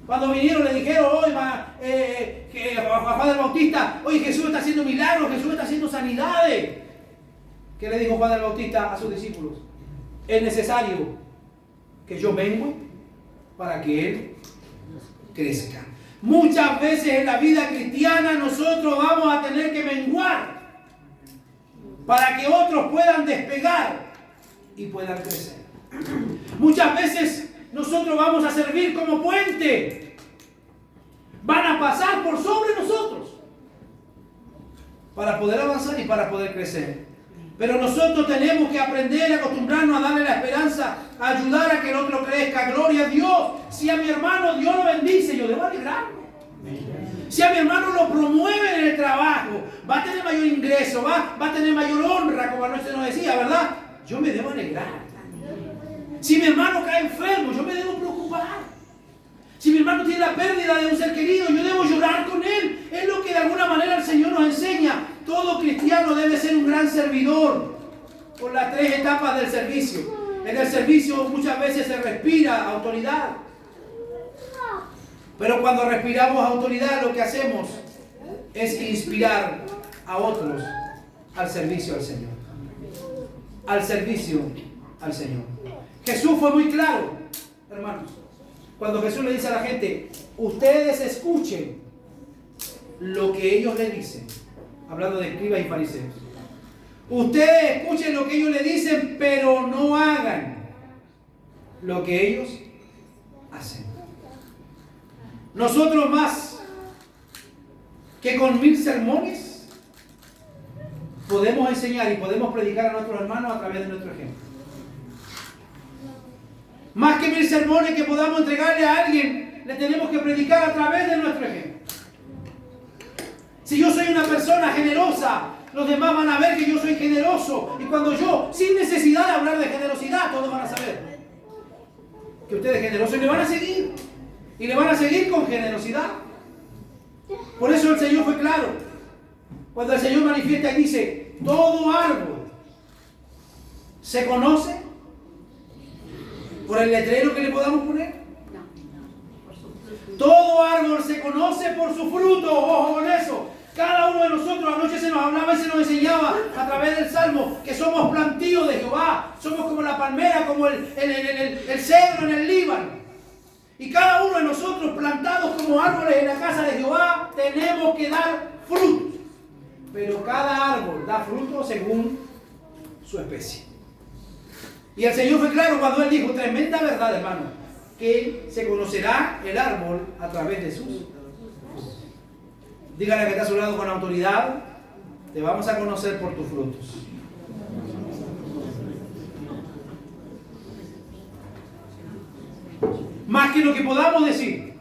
Cuando vinieron le dijeron hoy a Juan el Bautista, oye, Jesús está haciendo milagros, Jesús está haciendo sanidades. ¿Qué le dijo Juan el Bautista a sus discípulos? Es necesario que yo mengue para que Él crezca. Muchas veces en la vida cristiana nosotros vamos a tener que menguar para que otros puedan despegar y puedan crecer. Muchas veces nosotros vamos a servir como puente. Van a pasar por sobre nosotros para poder avanzar y para poder crecer. Pero nosotros tenemos que aprender a acostumbrarnos a darle la esperanza, a ayudar a que el otro crezca. Gloria a Dios. Si a mi hermano Dios lo bendice, yo debo alegrarme. Si a mi hermano lo promueve en el trabajo, va a tener mayor ingreso, va a tener mayor honra, como anoche nos decía, ¿verdad? Yo me debo alegrar. Si mi hermano cae enfermo, yo me debo preocupar. Si mi hermano tiene la pérdida de un ser querido, yo debo llorar con él. Es lo que de alguna manera el Señor nos enseña. Todo cristiano debe ser un gran servidor, por las 3 etapas del servicio. En el servicio muchas veces se respira autoridad. Pero cuando respiramos autoridad, lo que hacemos es inspirar a otros al servicio al Señor. Al servicio al Señor. Jesús fue muy claro, hermanos. Cuando Jesús le dice a la gente, ustedes escuchen lo que ellos le dicen. Hablando de escribas y fariseos. Ustedes escuchen lo que ellos le dicen, pero no hagan lo que ellos hacen. Nosotros más que con 1000 sermones podemos enseñar y podemos predicar a nuestros hermanos a través de nuestro ejemplo. Más que 1000 sermones que podamos entregarle a alguien, le tenemos que predicar a través de nuestro ejemplo. Si yo soy una persona generosa, los demás van a ver que yo soy generoso. Y cuando yo, sin necesidad de hablar de generosidad, todos van a saber que usted es generoso y le van a seguir. Y le van a seguir con generosidad. Por eso el Señor fue claro. Cuando el Señor manifiesta y dice, todo árbol se conoce por el letrero que le podamos poner. Todo árbol se conoce por su fruto. Ojo con eso. Cada uno de nosotros, anoche se nos hablaba y se nos enseñaba a través del Salmo que somos plantíos de Jehová. Somos como la palmera, como el cedro en el Líbano. Y cada uno de nosotros, plantados como árboles en la casa de Jehová, tenemos que dar frutos. Pero cada árbol da fruto según su especie. Y el Señor fue claro cuando Él dijo, tremenda verdad, hermano, que se conocerá el árbol a través de sus frutos. Dígale que está a su lado con autoridad, te vamos a conocer por tus frutos. Más que lo que podamos decir,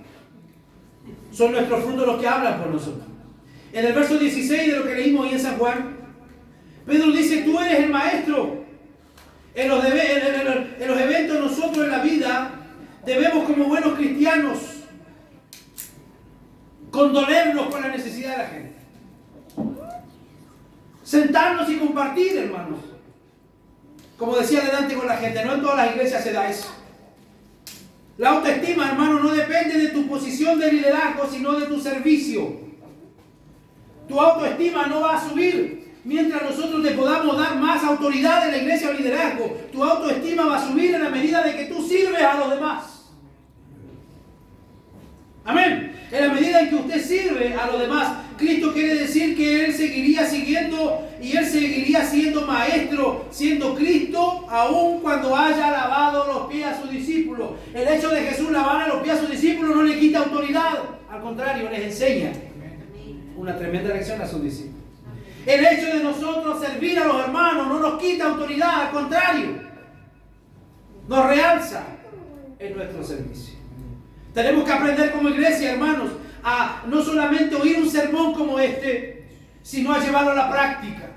son nuestros frutos los que hablan por nosotros. En el verso 16 de lo que leímos hoy en San Juan, Pedro dice, tú eres el maestro. En los eventos nosotros en la vida debemos como buenos cristianos condolernos con la necesidad de la gente. Sentarnos y compartir, hermanos. Como decía adelante con la gente, no en todas las iglesias se da eso. La autoestima, hermano, no depende de tu posición de liderazgo, sino de tu servicio. Tu autoestima no va a subir mientras nosotros te podamos dar más autoridad en la iglesia o liderazgo. Tu autoestima va a subir en la medida de que tú sirves a los demás. Amén. En la medida en que usted sirve a los demás, Cristo quiere decir que Él seguiría siguiendo y Él seguiría siendo maestro, siendo Cristo, aun cuando haya lavado los pies a sus discípulos. El hecho de Jesús lavar los pies a sus discípulos no le quita autoridad, al contrario, les enseña una tremenda lección a sus discípulos. El hecho de nosotros servir a los hermanos no nos quita autoridad, al contrario. nos realza en nuestro servicio. Tenemos que aprender como iglesia, hermanos, a no solamente oír un sermón como este, sino a llevarlo a la práctica.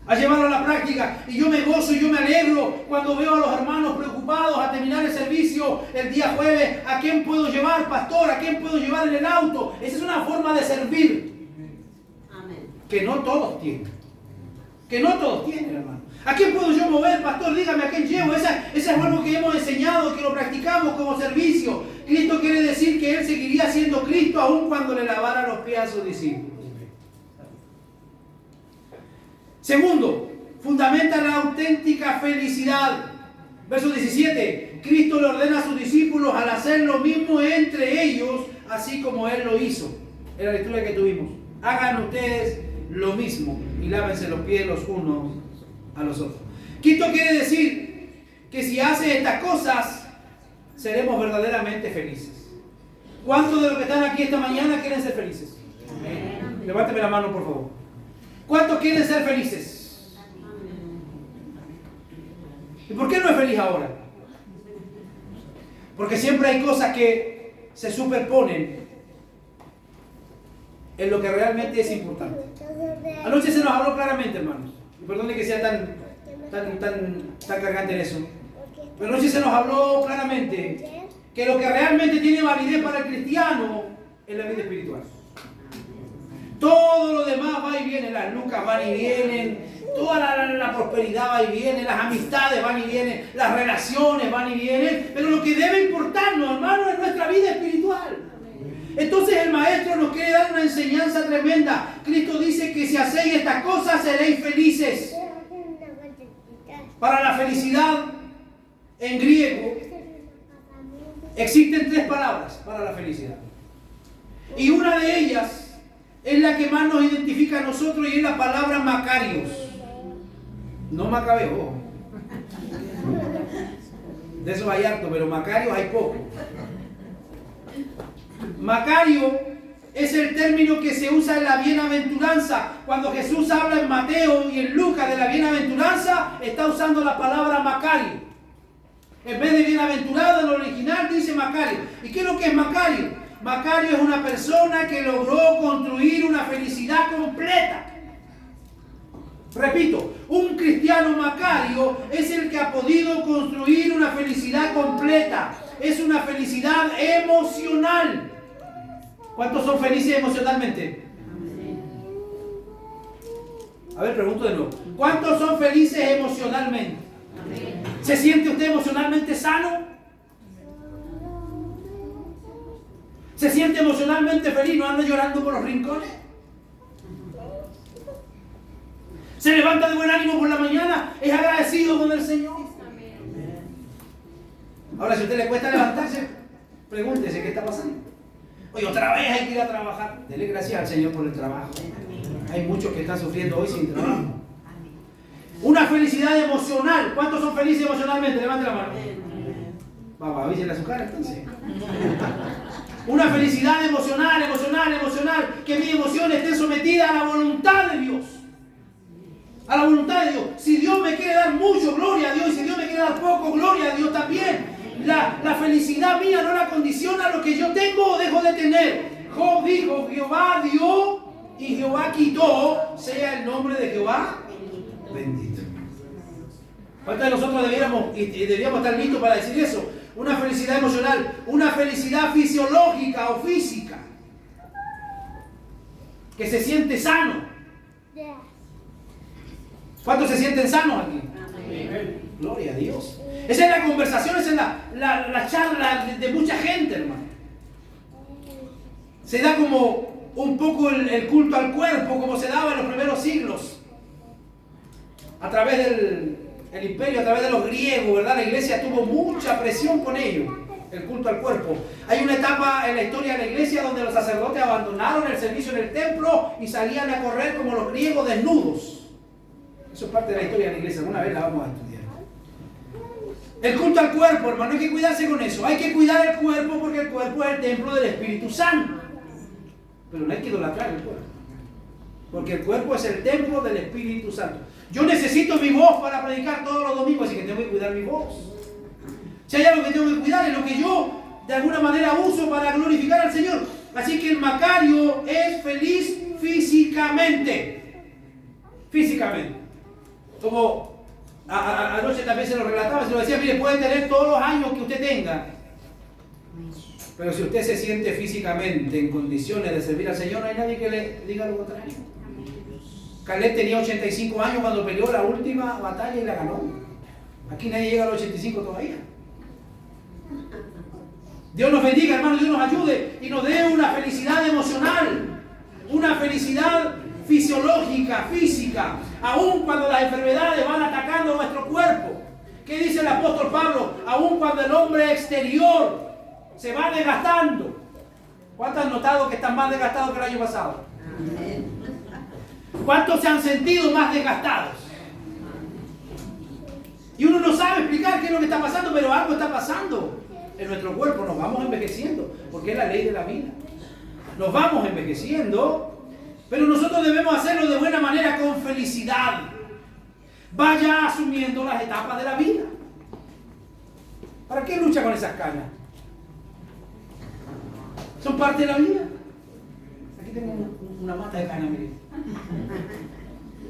A llevarlo a la práctica. Y yo me gozo y yo me alegro cuando veo a los hermanos preocupados a terminar el servicio el día jueves. ¿A quién puedo llevar, pastor? ¿A quién puedo llevar en el auto? Esa es una forma de servir. Amén. Que no todos tienen. Que no todos tienen, hermano. ¿A quién puedo yo mover, pastor? Dígame, ¿a quién llevo? Esa es algo que hemos enseñado, que lo practicamos como servicio. Cristo quiere decir que Él seguiría siendo Cristo aun cuando le lavara los pies a sus discípulos. Segundo, fundamenta la auténtica felicidad. Verso 17. Cristo le ordena a sus discípulos al hacer lo mismo entre ellos, así como Él lo hizo. En la lectura que tuvimos. Hagan ustedes lo mismo y lávense los pies los unos a los otros. Cristo quiere decir que si hace estas cosas, seremos verdaderamente felices. ¿Cuántos de los que están aquí esta mañana quieren ser felices? Amén. Levánteme la mano, por favor. ¿Cuántos quieren ser felices? ¿Y por qué no es feliz ahora? Porque siempre hay cosas que se superponen en lo que realmente es importante. Anoche se nos habló claramente, hermanos. Perdone que sea tan cargante en eso. Pero anoche se nos habló claramente que lo que realmente tiene validez para el cristiano es la vida espiritual. Todo lo demás va y viene, las lucas van y vienen, toda la prosperidad va y viene, las amistades van y vienen, las relaciones van y vienen, pero lo que debe importarnos, hermano, es nuestra vida espiritual. Entonces el maestro nos quiere dar una enseñanza tremenda. Cristo dice que si hacéis estas cosas seréis felices. Para la felicidad, en griego, existen 3 palabras para la felicidad. Y una de ellas es la que más nos identifica a nosotros y es la palabra Macarios. No Macabeo. De eso hay harto, pero Macarios hay poco. Macario es el término que se usa en la bienaventuranza. Cuando Jesús habla en Mateo y en Lucas de la bienaventuranza, está usando la palabra Macario. En vez de bienaventurado, en el original dice Macario. ¿Y qué es lo que es Macario? Macario es una persona que logró construir una felicidad completa. Repito, un cristiano Macario es el que ha podido construir una felicidad completa. Es una felicidad emocional. ¿Cuántos son felices emocionalmente? A ver, pregunto de nuevo. ¿Cuántos son felices emocionalmente? ¿Se siente usted emocionalmente sano? ¿Se siente emocionalmente feliz? ¿No anda llorando por los rincones? ¿Se levanta de buen ánimo por la mañana? ¿Es agradecido con el Señor? Ahora, si a usted le cuesta levantarse, pregúntese qué está pasando. Oye, otra vez hay que ir a trabajar. Dele gracias al Señor por el trabajo. Hay muchos que están sufriendo hoy sin trabajo. Una felicidad emocional. ¿Cuántos son felices emocionalmente? Levante la mano. Vamos, avísenle a su cara entonces. Una felicidad emocional. Que mi emoción esté sometida a la voluntad de Dios. A la voluntad de Dios. Si Dios me quiere dar mucho, gloria a Dios. Y si Dios me quiere dar poco, gloria a Dios también. La felicidad mía no la condiciona lo que yo tengo o dejo de tener. Job dijo, Jehová dio y Jehová quitó, sea el nombre de Jehová bendito. ¿Cuántos de nosotros deberíamos estar listos para decir eso? Una felicidad emocional, una felicidad fisiológica o física, que se siente sano. ¿Cuántos se sienten sanos aquí? Amén. Gloria a Dios. Esa es la conversación, esa es la charla de mucha gente, hermano. Se da como un poco el culto al cuerpo, como se daba en los primeros siglos. A través del imperio, a través de los griegos, ¿verdad? La iglesia tuvo mucha presión con ello, el culto al cuerpo. Hay una etapa en la historia de la iglesia donde los sacerdotes abandonaron el servicio en el templo y salían a correr como los griegos desnudos. Eso es parte de la historia de la iglesia, alguna vez la vamos a estudiar. El culto al cuerpo, hermano, hay que cuidarse con eso. Hay que cuidar el cuerpo porque el cuerpo es el templo del Espíritu Santo. Pero no hay que idolatrar el cuerpo. Porque el cuerpo es el templo del Espíritu Santo. Yo necesito mi voz para predicar todos los domingos, así que tengo que cuidar mi voz. Si hay algo que tengo que cuidar, es lo que yo de alguna manera uso para glorificar al Señor. Así que el Macario es feliz físicamente. Físicamente. Como anoche también se lo relataba, se lo decía, mire, puede tener todos los años que usted tenga. Pero si usted se siente físicamente en condiciones de servir al Señor, no hay nadie que le diga lo contrario. Caleb tenía 85 años cuando peleó la última batalla y la ganó. Aquí nadie llega a los 85 todavía. Dios nos bendiga, hermano, Dios nos ayude y nos dé una felicidad emocional, una felicidad fisiológica, física, aun cuando las enfermedades van atacando nuestro cuerpo. ¿Qué dice el apóstol Pablo? Aun cuando el hombre exterior se va desgastando. ¿Cuántos han notado que están más desgastados que el año pasado? ¿Cuántos se han sentido más desgastados? Y uno no sabe explicar qué es lo que está pasando, pero algo está pasando en nuestro cuerpo. Nos vamos envejeciendo, porque es la ley de la vida. Nos vamos envejeciendo, pero nosotros debemos hacerlo de buena manera, con felicidad. Vaya asumiendo las etapas de la vida. ¿Para qué lucha con esas canas? Son parte de la vida. Aquí tengo una mata de canas, miren.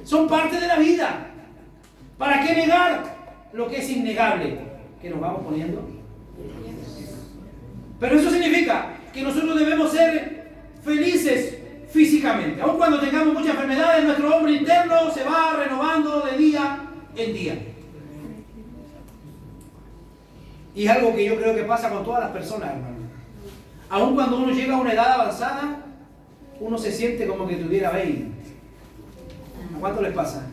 Son parte de la vida. ¿Para qué negar lo que es innegable? Que nos vamos poniendo. Pero eso significa que nosotros debemos ser felices físicamente. Aun cuando tengamos muchas enfermedades, nuestro hombre interno se va renovando de día en día. Y es algo que yo creo que pasa con todas las personas, hermano. Aun cuando uno llega a una edad avanzada, uno se siente como que tuviera 20. ¿A cuánto les pasa?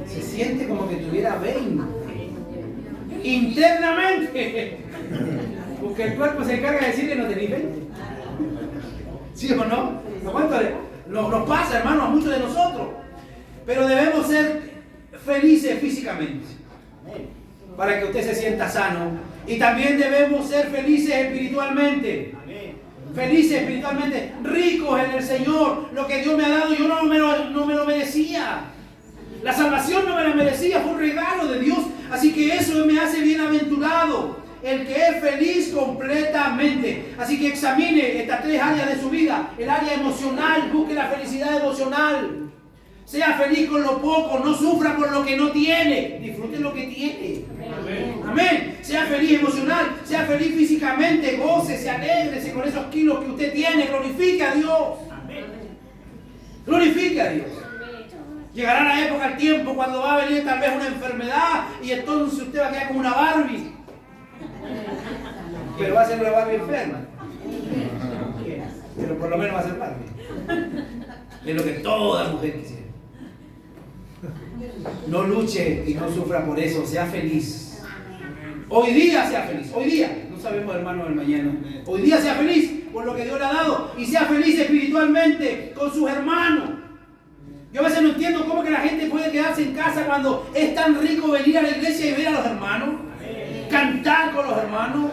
Se siente como que tuviera 20. Internamente. Porque el cuerpo se encarga de decirle no tenéis 20. ¿Sí o no? ¿A cuánto nos pasa, hermano, a muchos de nosotros? Pero debemos ser felices físicamente, para que usted se sienta sano. Y también debemos ser felices espiritualmente. Felices espiritualmente, ricos en el Señor. Lo que Dios me ha dado, yo no me lo merecía. La salvación no me la merecía, fue un regalo de Dios. Así que eso me hace bienaventurado, el que es feliz completamente. Así que examine estas 3 áreas de su vida. El área emocional, busque la felicidad emocional. Sea feliz con lo poco, no sufra por lo que no tiene. Disfrute lo que tiene. Amén. Amén. Sea feliz emocional, sea feliz físicamente, gócese, alégrese con esos kilos que usted tiene. Glorifique a Dios. Amén. Glorifique a Dios. Llegará la época, el tiempo, cuando va a venir tal vez una enfermedad y entonces usted va a quedar como una Barbie. Pero va a ser una Barbie enferma. Pero por lo menos va a ser Barbie. Es lo que toda mujer quisiera. No luche y no sufra por eso, sea feliz. Hoy día sea feliz, hoy día, no sabemos hermano del mañana. Hoy día sea feliz por lo que Dios le ha dado y sea feliz espiritualmente con sus hermanos. Yo a veces no entiendo cómo que la gente puede quedarse en casa cuando es tan rico venir a la iglesia y ver a los hermanos, cantar con los hermanos.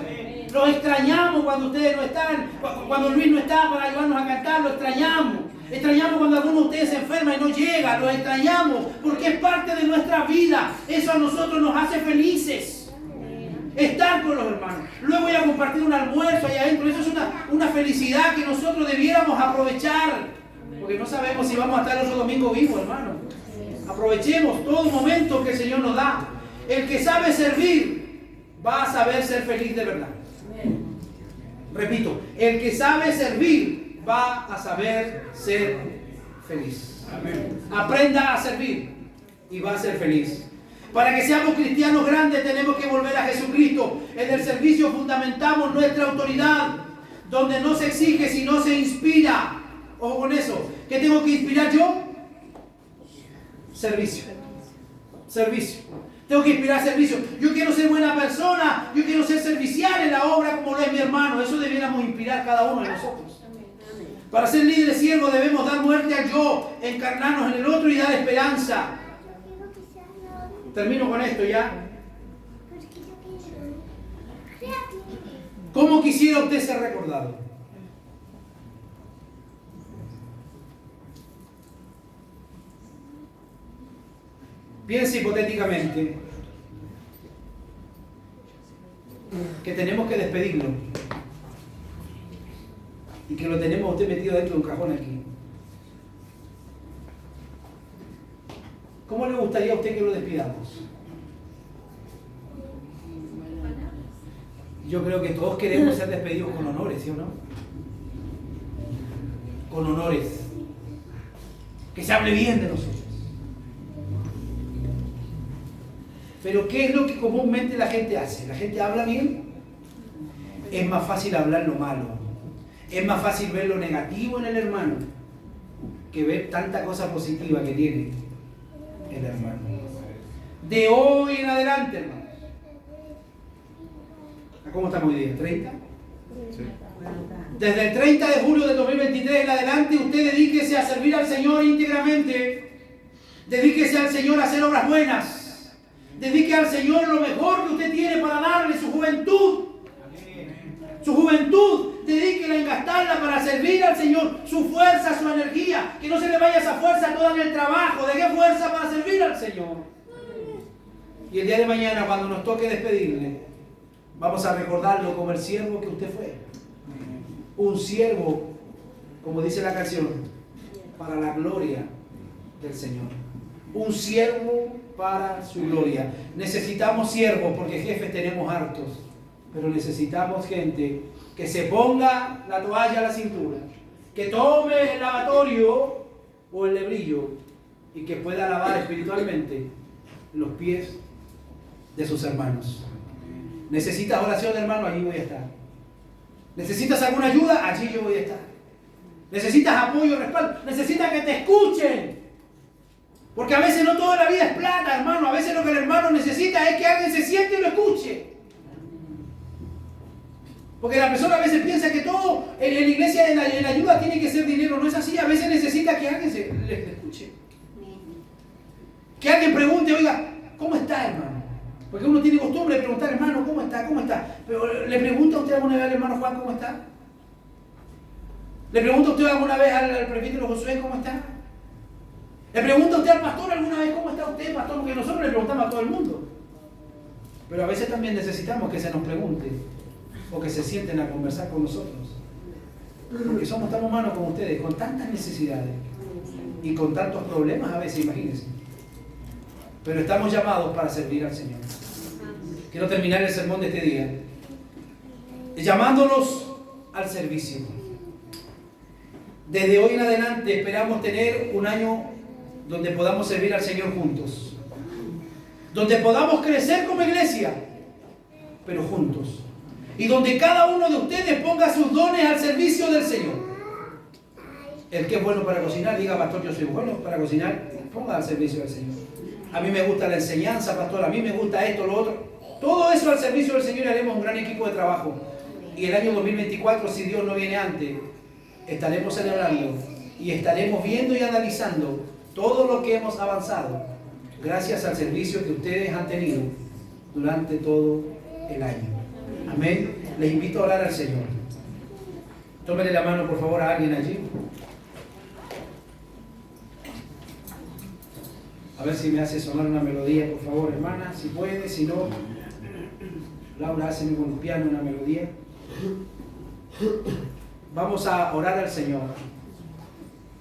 Los extrañamos cuando ustedes no están, cuando Luis no está para ayudarnos a cantar, lo extrañamos. Extrañamos cuando alguno de ustedes se enferma y no llega, lo extrañamos porque es parte de nuestra vida. Eso a nosotros nos hace felices. Estar con los hermanos. Luego voy a compartir un almuerzo allá adentro. Eso es una felicidad que nosotros debiéramos aprovechar. Porque no sabemos si vamos a estar el otro domingo vivos, hermano. Aprovechemos todo momento que el Señor nos da. El que sabe servir va a saber ser feliz de verdad. Repito, el que sabe servir va a saber ser feliz. Amén. Aprenda a servir y va a ser feliz. Para que seamos cristianos grandes tenemos que volver a Jesucristo. En el servicio fundamentamos nuestra autoridad, donde no se exige sino se inspira. Ojo con eso. ¿Qué tengo que inspirar yo? Servicio. Servicio. Tengo que inspirar servicio. Yo quiero ser buena persona. Yo quiero ser servicial en la obra como lo es mi hermano. Eso debiéramos inspirar cada uno de nosotros. Para ser líderes siervos debemos dar muerte al yo, encarnarnos en el otro y dar esperanza. Termino con esto ya. ¿Cómo quisiera usted ser recordado? Piense hipotéticamente. que tenemos que despedirlo y que lo tenemos usted metido dentro de un cajón aquí. ¿Cómo le gustaría a usted que lo despidamos? Yo creo que todos queremos ser despedidos con honores, ¿sí o no? Con honores. Que se hable bien de nosotros. Pero ¿qué es lo que comúnmente la gente hace? ¿La gente habla bien? Es más fácil hablar lo malo. Es más fácil ver lo negativo en el hermano que ver tanta cosa positiva que tiene el hermano. De hoy en adelante, hermano. ¿Cómo estamos hoy día? ¿30? Sí. Desde el 30 de julio de 2023 en adelante, usted dedíquese a servir al Señor íntegramente. Dedíquese al Señor a hacer obras buenas. Dedique al Señor lo mejor que usted tiene para darle, su juventud. Su juventud, dedíquela en gastarla para servir al Señor. Su fuerza, su energía. Que no se le vaya esa fuerza toda en el trabajo. ¿De qué fuerza para servir al Señor? Y el día de mañana, cuando nos toque despedirle, vamos a recordarlo como el siervo que usted fue. Un siervo, como dice la canción, para la gloria del Señor. Un siervo para su gloria. Necesitamos siervos porque jefes tenemos hartos. Pero necesitamos gente que se ponga la toalla a la cintura, que tome el lavatorio o el lebrillo y que pueda lavar espiritualmente los pies de sus hermanos. ¿Necesitas oración, hermano? Allí voy a estar. ¿Necesitas alguna ayuda? Allí yo voy a estar. ¿Necesitas apoyo, respaldo? ¿Necesitas que te escuchen? Porque a veces no toda la vida es plata, hermano. A veces lo que el hermano necesita es que alguien se siente y lo escuche. Porque la persona a veces piensa que todo en la iglesia, en la ayuda, tiene que ser dinero. No es así. A veces necesita que alguien le escuche. Que alguien pregunte, oiga, ¿cómo está, hermano? Porque uno tiene costumbre de preguntar, hermano, ¿cómo está? ¿Cómo está? Pero ¿le pregunta a usted alguna vez al hermano Juan cómo está? ¿Le pregunta a usted alguna vez al presbítero Josué cómo está? ¿Le pregunta a usted al pastor alguna vez cómo está usted, pastor? Porque nosotros le preguntamos a todo el mundo. Pero a veces también necesitamos que se nos pregunte o que se sienten a conversar con nosotros. Porque somos tan humanos como ustedes, con tantas necesidades y con tantos problemas a veces, imagínense. Pero estamos llamados para servir al Señor. Quiero terminar el sermón de este día llamándolos al servicio. Desde hoy en adelante esperamos tener un año donde podamos servir al Señor juntos. Donde podamos crecer como iglesia, pero juntos. Y donde cada uno de ustedes ponga sus dones al servicio del Señor. El que es bueno para cocinar, diga, pastor, yo soy bueno para cocinar, ponga al servicio del Señor. A mí me gusta la enseñanza, pastor, a mí me gusta esto, lo otro. Todo eso al servicio del Señor y haremos un gran equipo de trabajo. Y el año 2024, si Dios no viene antes, estaremos celebrando y estaremos viendo y analizando todo lo que hemos avanzado gracias al servicio que ustedes han tenido durante todo el año. Amén. Les invito a orar al Señor. Tómele la mano, por favor, a alguien allí. A ver si me hace sonar una melodía, por favor, hermana, si puede, si no, Laura, háceme con un piano una melodía. Vamos a orar al Señor.